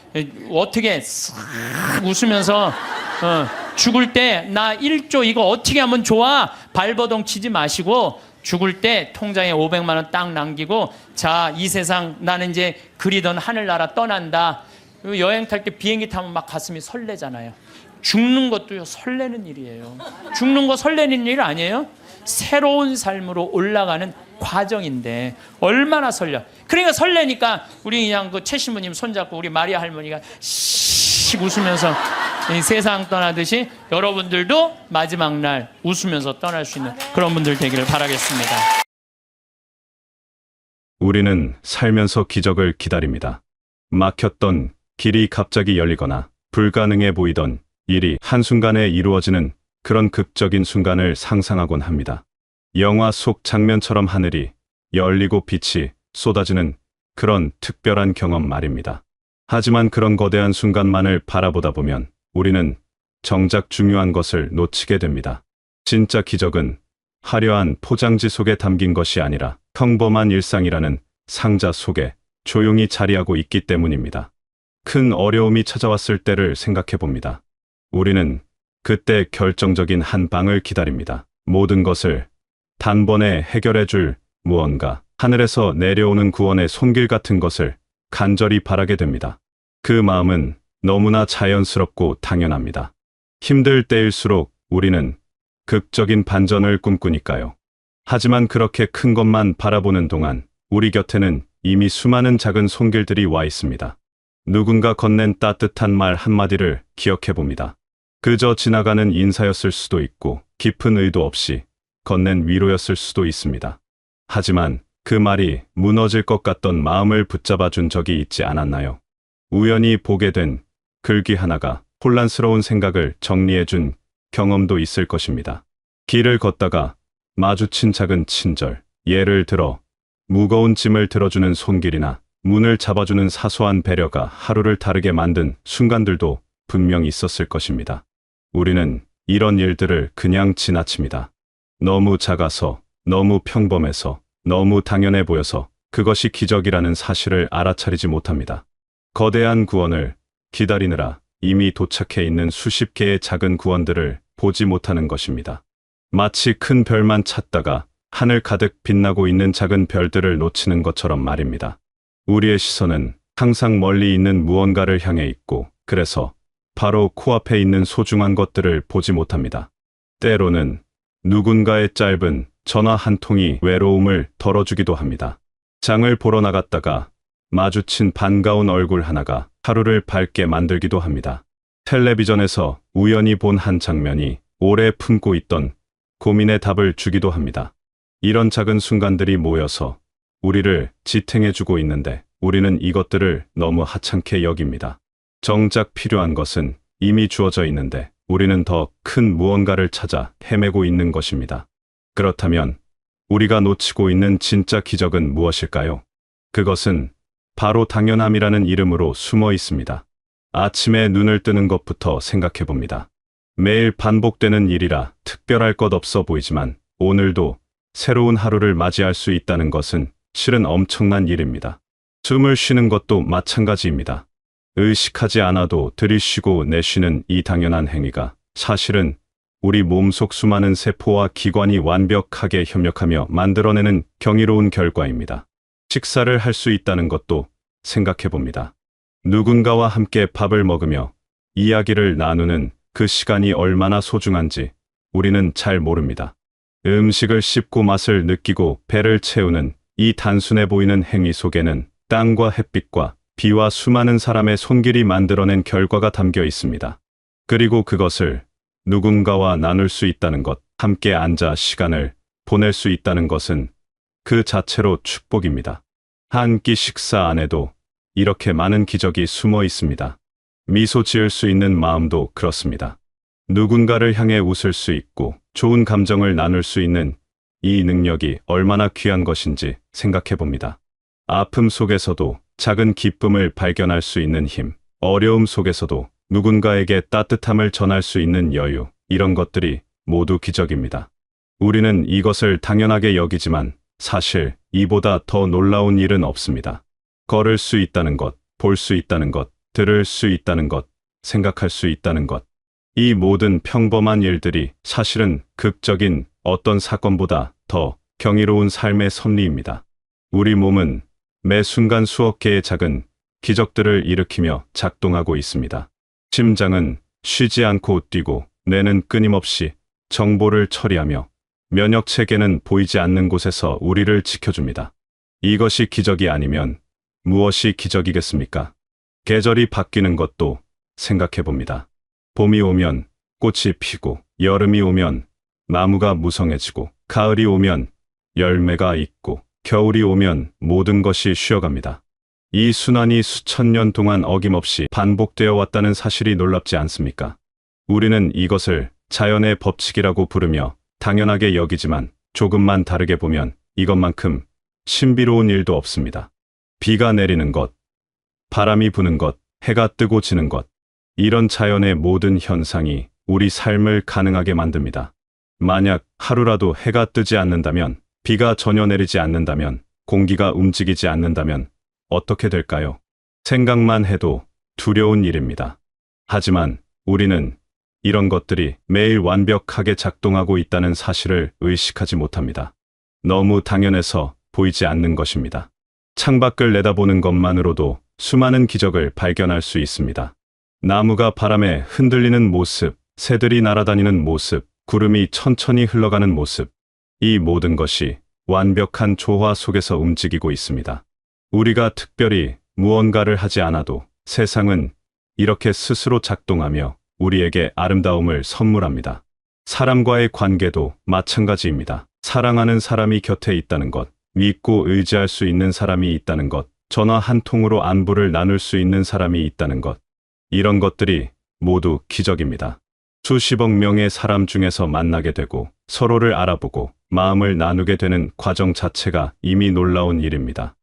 어떻게 싹 웃으면서 죽을 때 나 1조 이거 어떻게 하면 좋아? 발버둥 치지 마시고 죽을 때 통장에 500만 원 딱 남기고, 자, 이 세상 나는 이제 그리던 하늘나라 떠난다. 여행 탈 때 비행기 타면 막 가슴이 설레잖아요. 죽는 것도요, 설레는 일이에요. 죽는 거 설레는 일 아니에요? 새로운 삶으로 올라가는 과정인데 얼마나 설레. 그러니까 설레니까 우리 그냥 그 최 신부님 손잡고 우리 마리아 할머니가 씩 웃으면서 이 세상 떠나듯이 여러분들도 마지막 날 웃으면서 떠날 수 있는 그런 분들 되기를 바라겠습니다. 우리는 살면서 기적을 기다립니다. 막혔던 길이 갑자기 열리거나 불가능해 보이던 일이 한순간에 이루어지는 그런 극적인 순간을 상상하곤 합니다. 영화 속 장면처럼 하늘이 열리고 빛이 쏟아지는 그런 특별한 경험 말입니다. 하지만 그런 거대한 순간만을 바라보다 보면 우리는 정작 중요한 것을 놓치게 됩니다. 진짜 기적은 화려한 포장지 속에 담긴 것이 아니라 평범한 일상이라는 상자 속에 조용히 자리하고 있기 때문입니다. 큰 어려움이 찾아왔을 때를 생각해 봅니다. 우리는 그때 결정적인 한 방을 기다립니다. 모든 것을 단번에 해결해 줄 무언가, 하늘에서 내려오는 구원의 손길 같은 것을 간절히 바라게 됩니다. 그 마음은 너무나 자연스럽고 당연합니다. 힘들 때일수록 우리는 극적인 반전을 꿈꾸니까요. 하지만 그렇게 큰 것만 바라보는 동안 우리 곁에는 이미 수많은 작은 손길들이 와 있습니다. 누군가 건넨 따뜻한 말 한마디를 기억해 봅니다. 그저 지나가는 인사였을 수도 있고 깊은 의도 없이 건넨 위로였을 수도 있습니다. 하지만 그 말이 무너질 것 같던 마음을 붙잡아 준 적이 있지 않았나요? 우연히 보게 된 글귀 하나가 혼란스러운 생각을 정리해 준 경험도 있을 것입니다. 길을 걷다가 마주친 작은 친절, 예를 들어 무거운 짐을 들어주는 손길이나 문을 잡아주는 사소한 배려가 하루를 다르게 만든 순간들도 분명히 있었을 것입니다. 우리는 이런 일들을 그냥 지나칩니다. 너무 작아서, 너무 평범해서, 너무 당연해 보여서 그것이 기적이라는 사실을 알아차리지 못합니다. 거대한 구원을 기다리느라 이미 도착해 있는 수십 개의 작은 구원들을 보지 못하는 것입니다. 마치 큰 별만 찾다가 하늘 가득 빛나고 있는 작은 별들을 놓치는 것처럼 말입니다. 우리의 시선은 항상 멀리 있는 무언가를 향해 있고, 그래서 바로 코앞에 있는 소중한 것들을 보지 못합니다. 때로는 누군가의 짧은 전화 한 통이 외로움을 덜어주기도 합니다. 장을 보러 나갔다가 마주친 반가운 얼굴 하나가 하루를 밝게 만들기도 합니다. 텔레비전에서 우연히 본 한 장면이 오래 품고 있던 고민의 답을 주기도 합니다. 이런 작은 순간들이 모여서 우리를 지탱해주고 있는데 우리는 이것들을 너무 하찮게 여깁니다. 정작 필요한 것은 이미 주어져 있는데 우리는 더 큰 무언가를 찾아 헤매고 있는 것입니다. 그렇다면 우리가 놓치고 있는 진짜 기적은 무엇일까요? 그것은 바로 당연함이라는 이름으로 숨어 있습니다. 아침에 눈을 뜨는 것부터 생각해 봅니다. 매일 반복되는 일이라 특별할 것 없어 보이지만 오늘도 새로운 하루를 맞이할 수 있다는 것은 실은 엄청난 일입니다. 숨을 쉬는 것도 마찬가지입니다. 의식하지 않아도 들이쉬고 내쉬는 이 당연한 행위가 사실은 우리 몸속 수많은 세포와 기관이 완벽하게 협력하며 만들어내는 경이로운 결과입니다. 식사를 할 수 있다는 것도 생각해 봅니다. 누군가와 함께 밥을 먹으며 이야기를 나누는 그 시간이 얼마나 소중한지 우리는 잘 모릅니다. 음식을 씹고 맛을 느끼고 배를 채우는 이 단순해 보이는 행위 속에는 땅과 햇빛과 비와 수많은 사람의 손길이 만들어낸 결과가 담겨 있습니다. 그리고 그것을 누군가와 나눌 수 있다는 것, 함께 앉아 시간을 보낼 수 있다는 것은 그 자체로 축복입니다. 한 끼 식사 안에도 이렇게 많은 기적이 숨어 있습니다. 미소 지을 수 있는 마음도 그렇습니다. 누군가를 향해 웃을 수 있고 좋은 감정을 나눌 수 있는 이 능력이 얼마나 귀한 것인지 생각해 봅니다. 아픔 속에서도 작은 기쁨을 발견할 수 있는 힘, 어려움 속에서도 누군가에게 따뜻함을 전할 수 있는 여유, 이런 것들이 모두 기적입니다. 우리는 이것을 당연하게 여기지만 사실 이보다 더 놀라운 일은 없습니다. 걸을 수 있다는 것, 볼 수 있다는 것, 들을 수 있다는 것, 생각할 수 있다는 것. 이 모든 평범한 일들이 사실은 극적인 어떤 사건보다 더 경이로운 삶의 섭리입니다. 우리 몸은 매 순간 수억 개의 작은 기적들을 일으키며 작동하고 있습니다. 심장은 쉬지 않고 뛰고 뇌는 끊임없이 정보를 처리하며 면역 체계는 보이지 않는 곳에서 우리를 지켜줍니다. 이것이 기적이 아니면 무엇이 기적이겠습니까? 계절이 바뀌는 것도 생각해 봅니다. 봄이 오면 꽃이 피고, 여름이 오면 나무가 무성해지고, 가을이 오면 열매가 익고, 겨울이 오면 모든 것이 쉬어갑니다. 이 순환이 수천 년 동안 어김없이 반복되어 왔다는 사실이 놀랍지 않습니까? 우리는 이것을 자연의 법칙이라고 부르며 당연하게 여기지만 조금만 다르게 보면 이것만큼 신비로운 일도 없습니다. 비가 내리는 것, 바람이 부는 것, 해가 뜨고 지는 것, 이런 자연의 모든 현상이 우리 삶을 가능하게 만듭니다. 만약 하루라도 해가 뜨지 않는다면, 비가 전혀 내리지 않는다면, 공기가 움직이지 않는다면 어떻게 될까요? 생각만 해도 두려운 일입니다. 하지만 우리는 이런 것들이 매일 완벽하게 작동하고 있다는 사실을 의식하지 못합니다. 너무 당연해서 보이지 않는 것입니다. 창밖을 내다보는 것만으로도 수많은 기적을 발견할 수 있습니다. 나무가 바람에 흔들리는 모습, 새들이 날아다니는 모습, 구름이 천천히 흘러가는 모습, 이 모든 것이 완벽한 조화 속에서 움직이고 있습니다. 우리가 특별히 무언가를 하지 않아도 세상은 이렇게 스스로 작동하며 우리에게 아름다움을 선물합니다. 사람과의 관계도 마찬가지입니다. 사랑하는 사람이 곁에 있다는 것, 믿고 의지할 수 있는 사람이 있다는 것, 전화 한 통으로 안부를 나눌 수 있는 사람이 있다는 것, 이런 것들이 모두 기적입니다. 수십억 명의 사람 중에서 만나게 되고 서로를 알아보고 마음을 나누게 되는 과정 자체가 이미 놀라운 일입니다.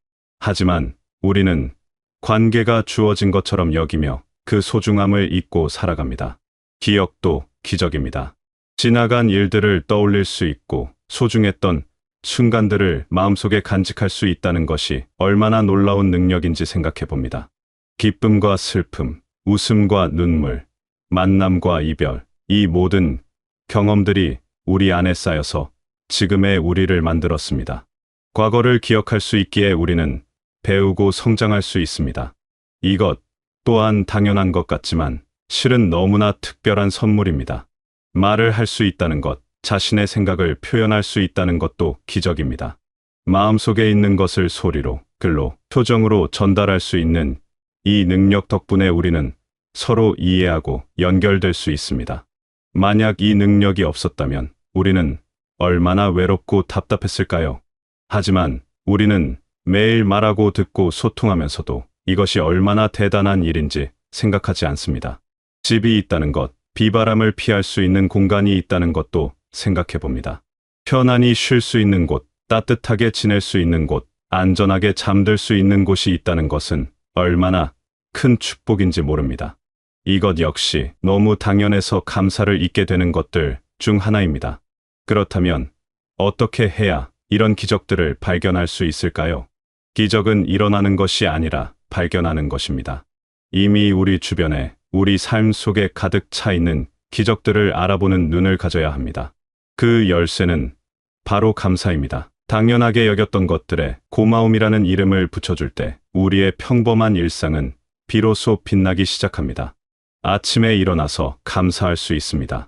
하지만 우리는 관계가 주어진 것처럼 여기며 그 소중함을 잊고 살아갑니다. 기억도 기적입니다. 지나간 일들을 떠올릴 수 있고 소중했던 순간들을 마음속에 간직할 수 있다는 것이 얼마나 놀라운 능력인지 생각해 봅니다. 기쁨과 슬픔, 웃음과 눈물, 만남과 이별, 이 모든 경험들이 우리 안에 쌓여서 지금의 우리를 만들었습니다. 과거를 기억할 수 있기에 우리는 배우고 성장할 수 있습니다. 이것 또한 당연한 것 같지만 실은 너무나 특별한 선물입니다. 말을 할 수 있다는 것, 자신의 생각을 표현할 수 있다는 것도 기적입니다. 마음속에 있는 것을 소리로, 글로, 표정으로 전달할 수 있는 이 능력 덕분에 우리는 서로 이해하고 연결될 수 있습니다. 만약 이 능력이 없었다면 우리는 얼마나 외롭고 답답했을까요? 하지만 우리는 매일 말하고 듣고 소통하면서도 이것이 얼마나 대단한 일인지 생각하지 않습니다. 집이 있다는 것, 비바람을 피할 수 있는 공간이 있다는 것도 생각해 봅니다. 편안히 쉴 수 있는 곳, 따뜻하게 지낼 수 있는 곳, 안전하게 잠들 수 있는 곳이 있다는 것은 얼마나 큰 축복인지 모릅니다. 이것 역시 너무 당연해서 감사를 잊게 되는 것들 중 하나입니다. 그렇다면 어떻게 해야 이런 기적들을 발견할 수 있을까요? 기적은 일어나는 것이 아니라 발견하는 것입니다. 이미 우리 주변에 우리 삶 속에 가득 차 있는 기적들을 알아보는 눈을 가져야 합니다. 그 열쇠는 바로 감사입니다. 당연하게 여겼던 것들에 고마움이라는 이름을 붙여줄 때 우리의 평범한 일상은 비로소 빛나기 시작합니다. 아침에 일어나서 감사할 수 있습니다.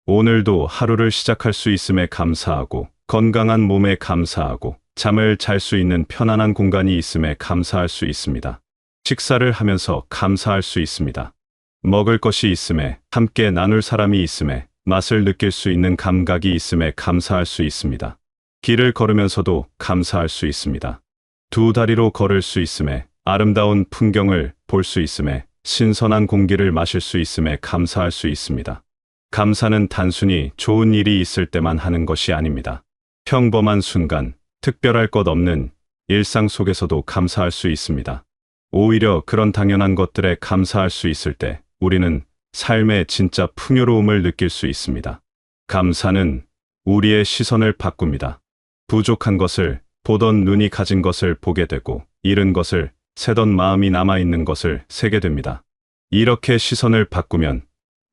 오늘도 하루를 시작할 수 있음에 감사하고, 건강한 몸에 감사하고, 잠을 잘 수 있는 편안한 공간이 있음에 감사할 수 있습니다. 식사를 하면서 감사할 수 있습니다. 먹을 것이 있음에, 함께 나눌 사람이 있음에, 맛을 느낄 수 있는 감각이 있음에 감사할 수 있습니다. 길을 걸으면서도 감사할 수 있습니다. 두 다리로 걸을 수 있음에, 아름다운 풍경을 볼 수 있음에, 신선한 공기를 마실 수 있음에 감사할 수 있습니다. 감사는 단순히 좋은 일이 있을 때만 하는 것이 아닙니다. 평범한 순간, 특별할 것 없는 일상 속에서도 감사할 수 있습니다. 오히려 그런 당연한 것들에 감사할 수 있을 때 우리는 삶의 진짜 풍요로움을 느낄 수 있습니다. 감사는 우리의 시선을 바꿉니다. 부족한 것을 보던 눈이 가진 것을 보게 되고, 잃은 것을 세던 마음이 남아있는 것을 세게 됩니다. 이렇게 시선을 바꾸면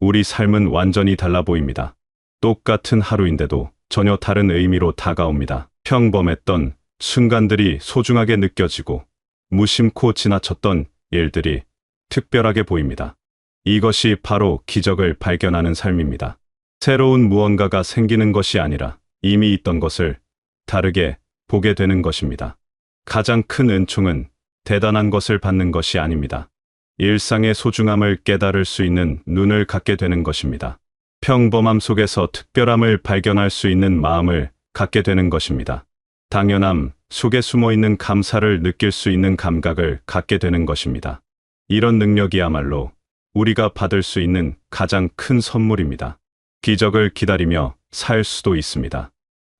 우리 삶은 완전히 달라 보입니다. 똑같은 하루인데도 전혀 다른 의미로 다가옵니다. 평범했던 순간들이 소중하게 느껴지고, 무심코 지나쳤던 일들이 특별하게 보입니다. 이것이 바로 기적을 발견하는 삶입니다. 새로운 무언가가 생기는 것이 아니라 이미 있던 것을 다르게 보게 되는 것입니다. 가장 큰 은총은 대단한 것을 받는 것이 아닙니다. 일상의 소중함을 깨달을 수 있는 눈을 갖게 되는 것입니다. 평범함 속에서 특별함을 발견할 수 있는 마음을 갖게 되는 것입니다. 당연함 속에 숨어 있는 감사를 느낄 수 있는 감각을 갖게 되는 것입니다. 이런 능력이야말로 우리가 받을 수 있는 가장 큰 선물입니다. 기적을 기다리며 살 수도 있습니다.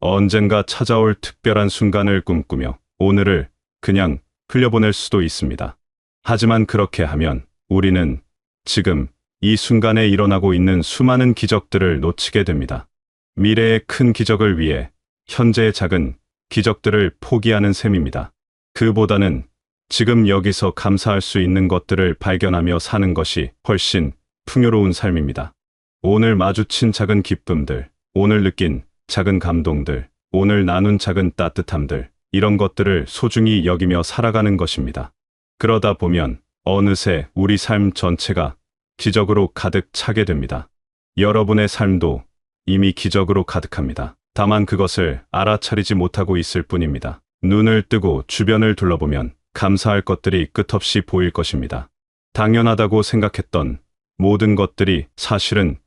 언젠가 찾아올 특별한 순간을 꿈꾸며 오늘을 그냥 흘려보낼 수도 있습니다. 하지만 그렇게 하면 우리는 지금 이 순간에 일어나고 있는 수많은 기적들을 놓치게 됩니다. 미래의 큰 기적을 위해 현재의 작은 기적들을 포기하는 셈입니다. 그보다는 지금 여기서 감사할 수 있는 것들을 발견하며 사는 것이 훨씬 풍요로운 삶입니다. 오늘 마주친 작은 기쁨들, 오늘 느낀 작은 감동들, 오늘 나눈 작은 따뜻함들, 이런 것들을 소중히 여기며 살아가는 것입니다. 그러다 보면 어느새 우리 삶 전체가 기적으로 가득 차게 됩니다. 여러분의 삶도 이미 기적으로 가득합니다. 다만 그것을 알아차리지 못하고 있을 뿐입니다. 눈을 뜨고 주변을 둘러보면 감사할 것들이 끝없이 보일 것입니다. 당연하다고 생각했던 모든 것들이 사실은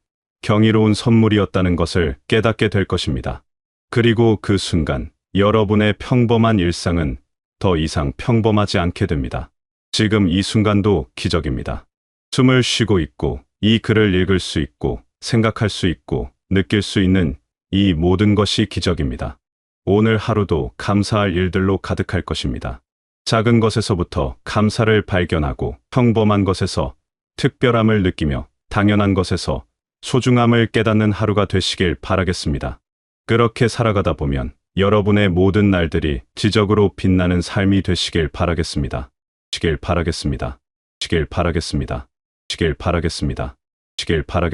경이로운 선물이었다는 것을 깨닫게 될 것입니다. 그리고 그 순간 여러분의 평범한 일상은 더 이상 평범하지 않게 됩니다. 지금 이 순간도 기적입니다. 숨을 쉬고 있고 이 글을 읽을 수 있고 생각할 수 있고 느낄 수 있는 이 모든 것이 기적입니다. 오늘 하루도 감사할 일들로 가득할 것입니다. 작은 것에서부터 감사를 발견하고 평범한 것에서 특별함을 느끼며 당연한 것에서 소중함을 깨닫는 하루가 되시길 바라겠습니다. 그렇게 살아가다 보면 여러분의 모든 날들이 기적으로 빛나는 삶이 되시길 바라겠습니다. 시길 바라겠습니다. 시길 바라겠습니다. 시길 바라겠습니다. 시길 바라겠습니다.